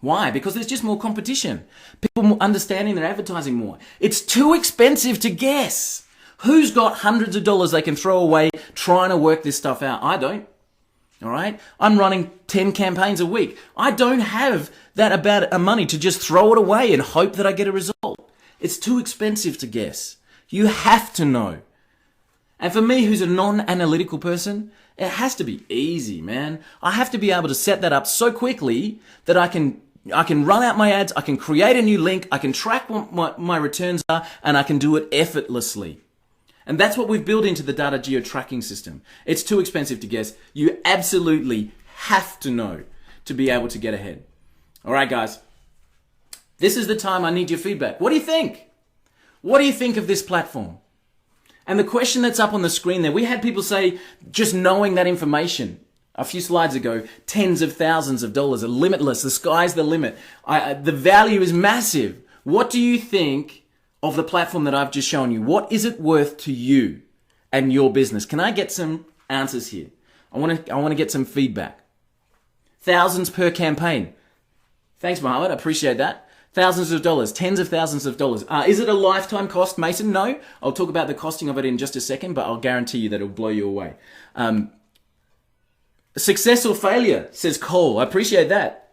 Why? Because there's just more competition. People understanding their advertising more. It's too expensive to guess. Who's got hundreds of dollars they can throw away trying to work this stuff out? I don't. All right? I'm running 10 campaigns a week. I don't have that amount of money to just throw it away and hope that I get a result. It's too expensive to guess. You have to know. And for me, who's a non-analytical person, it has to be easy, man. I have to be able to set that up so quickly that I can run out my ads, I can create a new link, I can track what my returns are, and I can do it effortlessly. And that's what we've built into the DataJeo tracking system. It's too expensive to guess. You absolutely have to know to be able to get ahead. All right, guys. This is the time I need your feedback. What do you think? What do you think of this platform? And the question that's up on the screen there, we had people say, just knowing that information a few slides ago, tens of thousands of dollars are limitless. The sky's the limit. The value is massive. What do you think of the platform that I've just shown you? What is it worth to you and your business? Can I get some answers here? I want to get some feedback. Thousands per campaign. Thanks, Mohammed. I appreciate that. Thousands of dollars, tens of thousands of dollars. Is it a lifetime cost, Mason? No. I'll talk about the costing of it in just a second, but I'll guarantee you that it'll blow you away. Success or failure, says Cole. I appreciate that.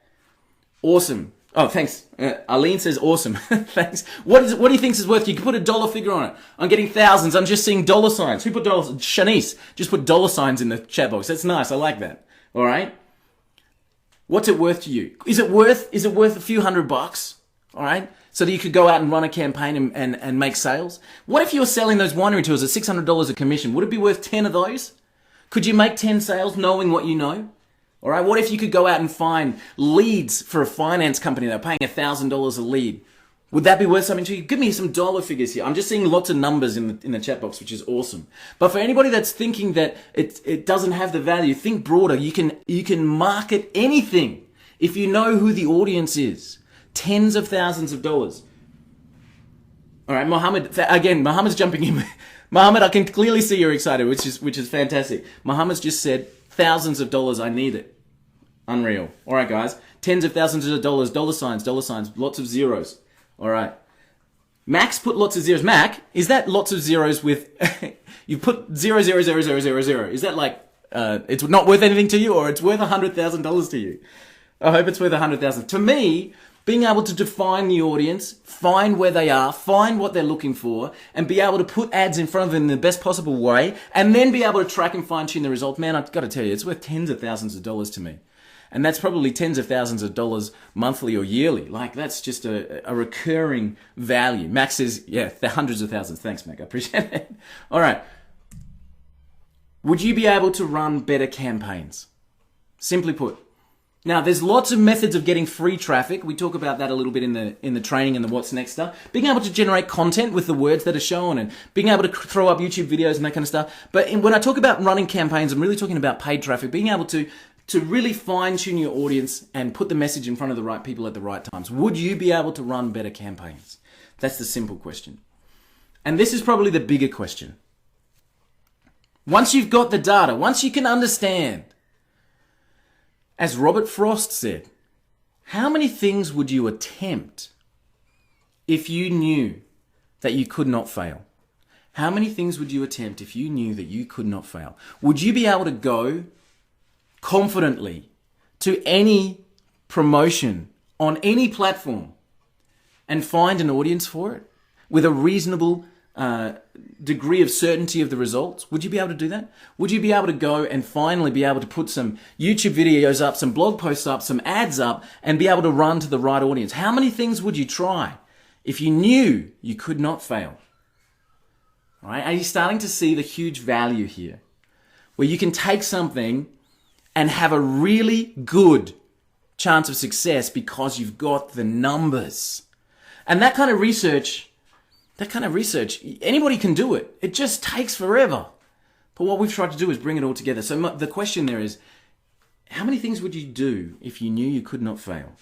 Awesome. Oh, thanks. Arlene says awesome. Thanks. What do you think is worth? You can put a dollar figure on it. I'm getting thousands. I'm just seeing dollar signs. Who put dollar? Shanice just put dollar signs in the chat box. That's nice. I like that. All right. What's it worth to you? Is it worth a few $100? All right. So that you could go out and run a campaign and make sales. What if you were selling those winery tours at $600 a commission? Would it be worth 10 of those? Could you make 10 sales knowing what you know? All right, what if you could go out and find leads for a finance company that are paying $1,000 a lead? Would that be worth something to you? Give me some dollar figures here. I'm just seeing lots of numbers in the chat box, which is awesome. But for anybody that's thinking that it doesn't have the value, think broader. You can market anything if you know who the audience is. Tens of thousands of dollars. All right, Mohammed. Again, Mohammed's jumping in. Mohammed, I can clearly see you're excited, which is fantastic. Mohammed's just said thousands of dollars. I need it. Unreal. All right, guys. Tens of thousands of dollars. Dollar signs. Lots of zeros. All right. Max put lots of zeros. Mac, is that lots of zeros with? You put 0, 0, 0, 0, 0, 0. Is that like it's not worth anything to you, or it's worth $100,000 to you? I hope it's worth $100,000 to me. Being able to define the audience, find where they are, find what they're looking for, and be able to put ads in front of them in the best possible way, and then be able to track and fine-tune the result. Man, I've got to tell you, it's worth tens of thousands of dollars to me. And that's probably tens of thousands of dollars monthly or yearly. Like, that's just a recurring value. Max says, yeah, the hundreds of thousands. Thanks, Mac. I appreciate it. All right. Would you be able to run better campaigns? Simply put. Now, there's lots of methods of getting free traffic. We talk about that a little bit in the training and the what's next stuff. Being able to generate content with the words that are shown and being able to throw up YouTube videos and that kind of stuff. But when I talk about running campaigns, I'm really talking about paid traffic. Being able to really fine-tune your audience and put the message in front of the right people at the right times. Would you be able to run better campaigns? That's the simple question. And this is probably the bigger question. Once you've got the data, once you can understand, as Robert Frost said, how many things would you attempt if you knew that you could not fail? How many things would you attempt if you knew that you could not fail? Would you be able to go confidently to any promotion on any platform and find an audience for it with a reasonable degree of certainty of the results? Would you be able to do that? Would you be able to go and finally be able to put some YouTube videos up, some blog posts up, some ads up, and be able to run to the right audience? How many things would you try if you knew you could not fail? All right? Are you starting to see the huge value here? Where you can take something and have a really good chance of success because you've got the numbers. And that kind of research, anybody can do it. It just takes forever. But what we've tried to do is bring it all together. So the question there is, how many things would you do if you knew you could not fail?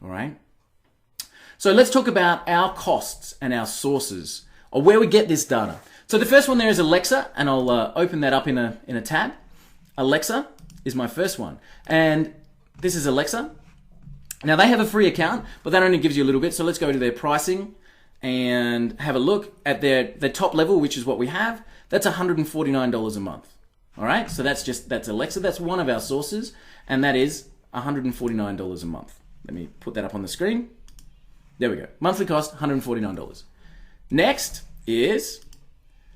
All right? So let's talk about our costs and our sources, or where we get this data. So the first one there is Alexa, and I'll open that up in a tab. Alexa is my first one, and this is Alexa. Now they have a free account, but that only gives you a little bit. So let's go to their pricing and have a look at their top level, which is what we have. That's $149 a month. All right, so that's Alexa. That's one of our sources, and that is $149 a month. Let me put that up on the screen. There we go. Monthly cost, $149. Next is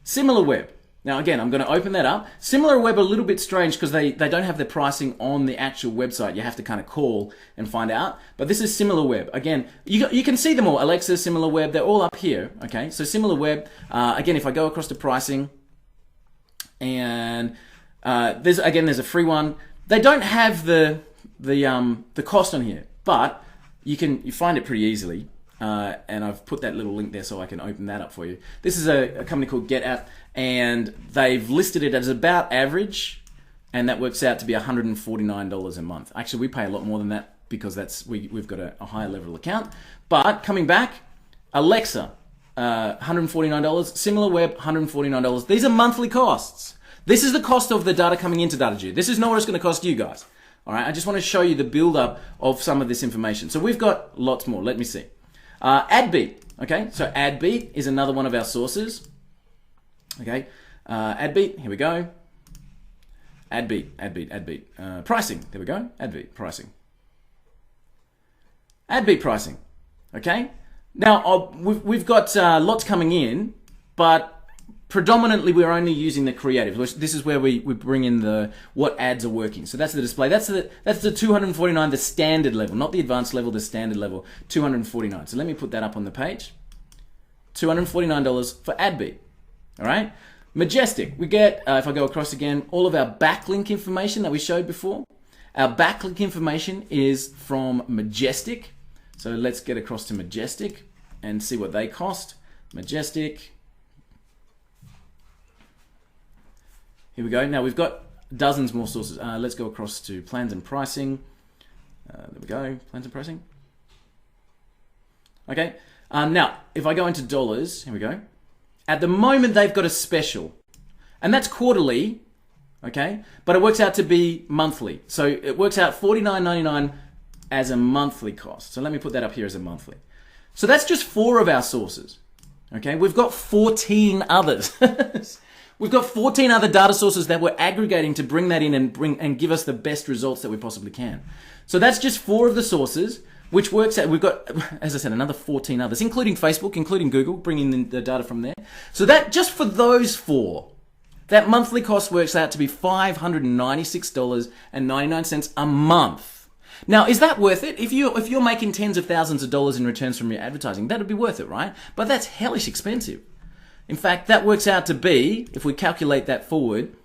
Similarweb. Now again, I'm going to open that up. Similarweb a little bit strange because they don't have the pricing on the actual website. You have to kind of call and find out. But this is Similarweb. Again, you can see them all. Alexa, Similarweb, they're all up here. Okay, so Similarweb. Again, if I go across to pricing, and there's a free one. They don't have the cost on here, but you find it pretty easily. And I've put that little link there so I can open that up for you. This is a company called GetApp, and they've listed it as about average, and that works out to be $149 a month. Actually, we pay a lot more than that because we've got a higher level account. But coming back, Alexa, $149, Similarweb, $149. These are monthly costs. This is the cost of the data coming into DataJeo. This is not what it's going to cost you guys. All right, I just want to show you the build-up of some of this information. So we've got lots more. Let me see. AdBeat, okay, so AdBeat is another one of our sources, okay, AdBeat, here we go, AdBeat, pricing, there we go, AdBeat, pricing, okay, now we've got lots coming in, but predominantly we're only using the creative. This is where we bring in what ads are working. So that's the display. That's the 249, the standard level, not the advanced level, the standard level, 249. So let me put that up on the page. $249 for AdBeat. All right. Majestic. We get, if I go across again, all of our backlink information that we showed before. Our backlink information is from Majestic. So let's get across to Majestic and see what they cost. Majestic. Here we go. Now we've got dozens more sources. Let's go across to plans and pricing. There we go. Plans and pricing. Okay. Now, if I go into dollars, here we go. At the moment, they've got a special, and that's quarterly. Okay, but it works out to be monthly. So it works out $49.99 as a monthly cost. So let me put that up here as a monthly. So that's just 4 of our sources. Okay, we've got 14 others. We've got 14 other data sources that we're aggregating to bring that in and give us the best results that we possibly can. So that's just 4 of the sources, which works out, we've got, as I said, another 14 others, including Facebook, including Google, bringing in the data from there. So that, just for those 4, that monthly cost works out to be $596.99 a month. Now, is that worth it? If you're making tens of thousands of dollars in returns from your advertising, that'd be worth it, right? But that's hellish expensive. In fact, that works out to be, if we calculate that forward,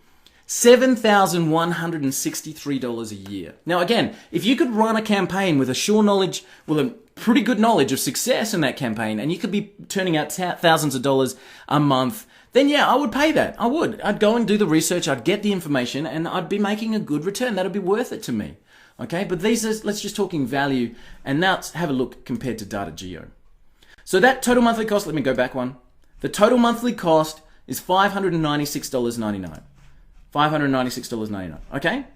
$7,163 a year. Now again, if you could run a campaign with a pretty good knowledge of success in that campaign, and you could be turning out thousands of dollars a month, then yeah, I would pay that. I would. I'd go and do the research, I'd get the information, and I'd be making a good return. That'd be worth it to me. Okay, but these are, let's just talking value, and now let's have a look compared to DataJeo. So that total monthly cost, let me go back one. The total monthly cost is $596.99. $596.99, okay?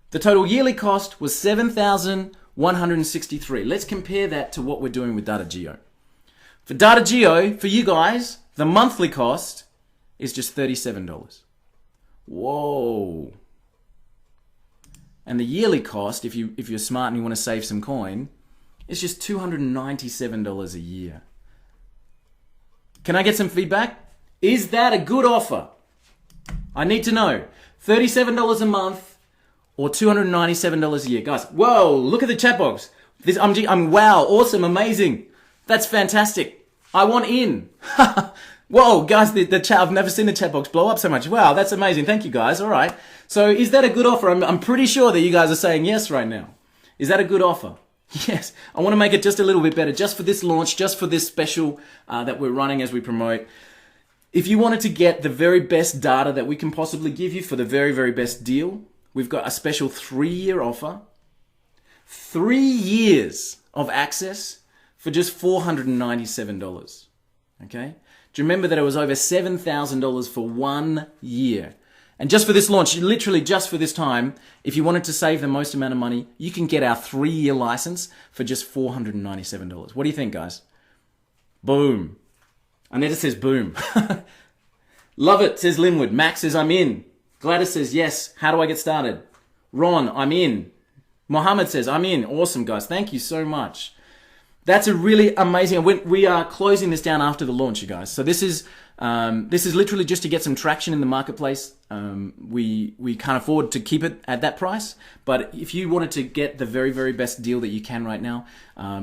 The total yearly cost was $7,163. Let's compare that to what we're doing with DataJeo. For DataJeo, for you guys, the monthly cost is just $37. Whoa. And the yearly cost, if you're smart and you want to save some coin, is just $297 a year. Can I get some feedback? Is that a good offer? I need to know. $37 a month or $297 a year. Guys, whoa, look at the chat box. I'm wow, awesome, amazing. That's fantastic. I want in. Whoa, guys, the chat, I've never seen the chat box blow up so much. Wow, that's amazing. Thank you, guys. All right. So is that a good offer? I'm pretty sure that you guys are saying yes right now. Is that a good offer? Yes. I want to make it just a little bit better, just for this launch, just for this special that we're running as we promote. If you wanted to get the very best data that we can possibly give you for the very, very best deal, we've got a special 3-year offer. 3 years of access for just $497. Okay? Do you remember that it was over $7,000 for 1 year? And just for this launch, literally just for this time, if you wanted to save the most amount of money, you can get our 3-year license for just $497. What do you think, guys? Boom. Aneta says boom. Love it, says Linwood. Max says I'm in. Gladys says yes. How do I get started? Ron, I'm in. Mohammed says I'm in. Awesome, guys. Thank you so much. That's a really amazing. We are closing this down after the launch, you guys. So this is literally just to get some traction in the marketplace. We can't afford to keep it at that price, but if you wanted to get the very, very best deal that you can right now,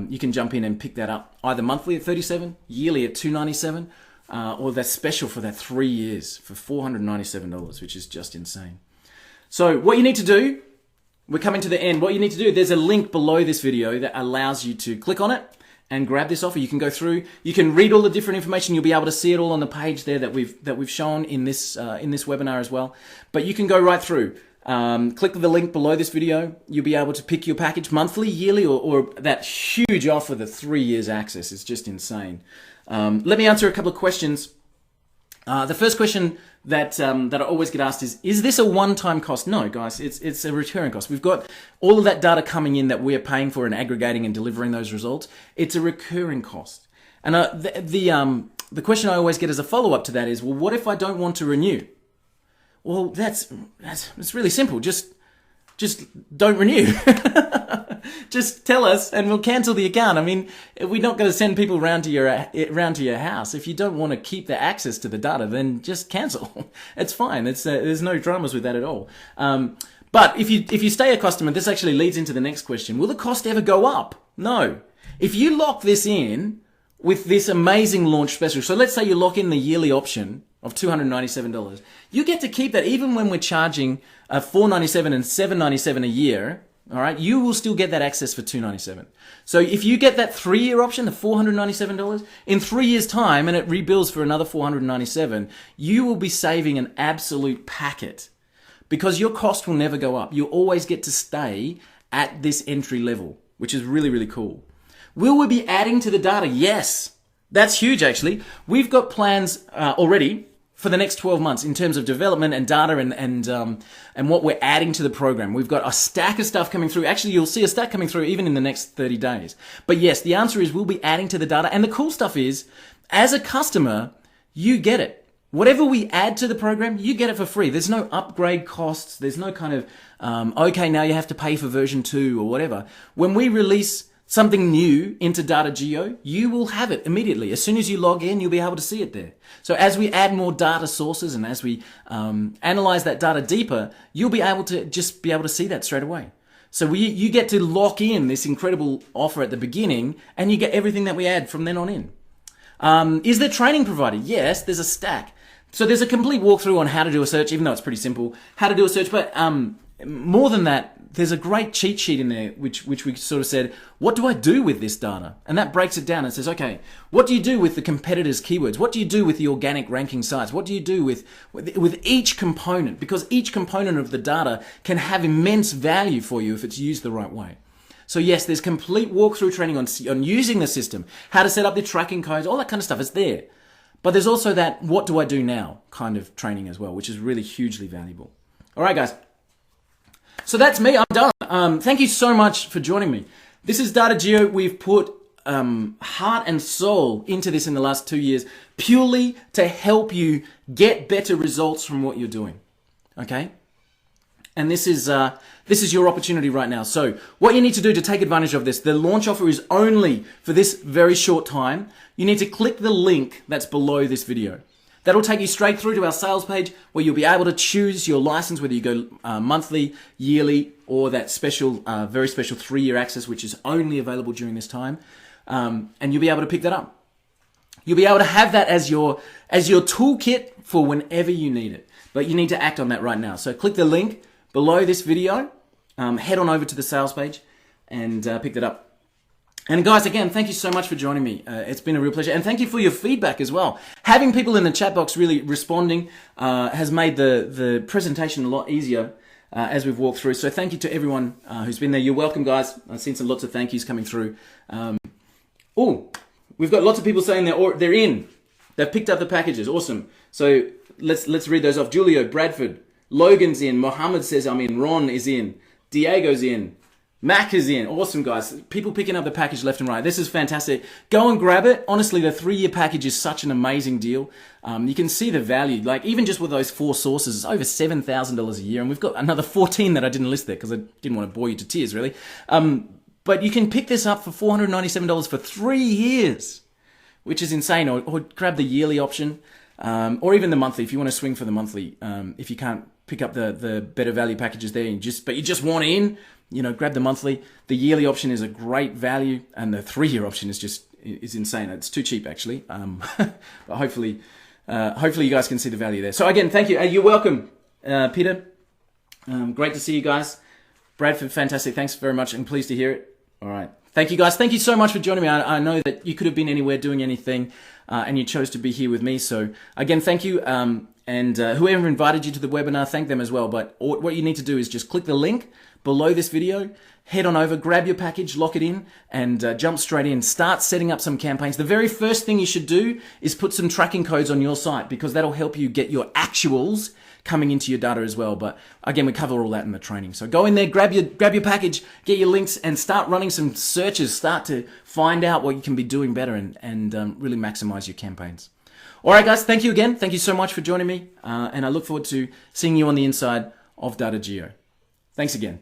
you can jump in and pick that up either monthly at $37, yearly at $297, or that special for that 3 years for $497, which is just insane. So what you need to do, we're coming to the end. What you need to do, there's a link below this video that allows you to click on it and grab this offer. You can go through, you can read all the different information. You'll be able to see it all on the page there that we've shown in this webinar as well. But you can go right through. Click the link below this video. You'll be able to pick your package monthly, yearly, or that huge offer, the 3 years access. It's just insane. Let me answer a couple of questions. The first question that I always get asked is this a one-time cost? No, guys, it's a recurring cost. We've got all of that data coming in that we're paying for and aggregating and delivering those results. It's a recurring cost. And the question I always get as a follow-up to that is, well, what if I don't want to renew? Well, that's really simple. Just don't renew. Just tell us and we'll cancel the account. I mean, we're not going to send people round to your house. If you don't want to keep the access to the data, then just cancel. It's fine. There's no dramas with that at all. But if you stay a customer, this actually leads into the next question. Will the cost ever go up? No. If you lock this in with this amazing launch special, so let's say you lock in the yearly option of $297, you get to keep that even when we're charging $497 and $797 a year. All right, you will still get that access for $297. So if you get that 3-year option, the $497, in 3 years' time, and it rebuilds for another $497, you will be saving an absolute packet because your cost will never go up. You'll always get to stay at this entry level, which is really, really cool. Will we be adding to the data? Yes. That's huge, actually. We've got plans already for the next 12 months in terms of development and data and what we're adding to the program. We've got a stack of stuff coming through. Actually, you'll see a stack coming through even in the next 30 days. But yes, the answer is we'll be adding to the data. And the cool stuff is, as a customer, you get it. Whatever we add to the program, you get it for free. There's no upgrade costs. There's no kind of, okay, now you have to pay for version 2 or whatever. When we release something new into DataJeo, you will have it immediately. As soon as you log in, you'll be able to see it there. So as we add more data sources and as we analyze that data deeper, you'll be able to see that straight away. So you get to lock in this incredible offer at the beginning and you get everything that we add from then on in. Is there training provided? Yes, there's a stack. So there's a complete walkthrough on how to do a search, even though it's pretty simple, how to do a search. But more than that, there's a great cheat sheet in there, which we sort of said, what do I do with this data? And that breaks it down and says, okay, what do you do with the competitors' keywords? What do you do with the organic ranking sites? What do you do with each component? Because each component of the data can have immense value for you if it's used the right way. So yes, there's complete walkthrough training on using the system, how to set up the tracking codes, all that kind of stuff is there. But there's also that what do I do now kind of training as well, which is really hugely valuable. All right, guys. So that's me. I'm done. Thank you so much for joining me. This is DataJeo. We've put heart and soul into this in the last 2 years purely to help you get better results from what you're doing. Okay? And this is your opportunity right now. So what you need to do to take advantage of this, the launch offer is only for this very short time. You need to click the link that's below this video. That'll take you straight through to our sales page where you'll be able to choose your license, whether you go monthly, yearly, or that special, very special 3-year access, which is only available during this time. And you'll be able to pick that up. You'll be able to have that as your toolkit for whenever you need it. But you need to act on that right now. So click the link below this video, head on over to the sales page and pick that up. And guys, again, thank you so much for joining me. It's been a real pleasure. And thank you for your feedback as well. Having people in the chat box really responding has made the presentation a lot easier as we've walked through. So thank you to everyone who's been there. You're welcome, guys. I've seen lots of thank yous coming through. Oh, we've got lots of people saying they're in. They've picked up the packages. Awesome. So let's read those off. Julio, Bradford, Logan's in. Mohammed says I'm in. Ron is in. Diego's in. Mac is in. Awesome, guys. People picking up the package left and right. This is fantastic. Go and grab it. Honestly, the 3-year package is such an amazing deal. You can see the value. Like, even just with those 4 sources, it's over $7,000 a year. And we've got another 14 that I didn't list there because I didn't want to bore you to tears, really. But you can pick this up for $497 for 3 years, which is insane. Or grab the yearly option, or even the monthly if you want to swing for the monthly. If you can't pick up the better value packages there, but you just want in, grab the monthly. The yearly option is a great value, and the 3-year option is insane. It's too cheap, actually. But hopefully you guys can see the value there. So again, thank you. You're welcome, Peter. Great to see you guys. Bradford, fantastic. Thanks very much. I'm pleased to hear it. All right. Thank you, guys. Thank you so much for joining me. I know that you could have been anywhere doing anything, and you chose to be here with me. So again, thank you. And whoever invited you to the webinar, thank them as well. But what you need to do is just click the link below this video, head on over, grab your package, lock it in, and jump straight in. Start setting up some campaigns. The very first thing you should do is put some tracking codes on your site, because that'll help you get your actuals coming into your data as well. But again, we cover all that in the training. So go in there, grab your package, get your links, and start running some searches. Start to find out what you can be doing better and really maximize your campaigns. All right, guys, thank you again. Thank you so much for joining me. And I look forward to seeing you on the inside of DataJeo. Thanks again.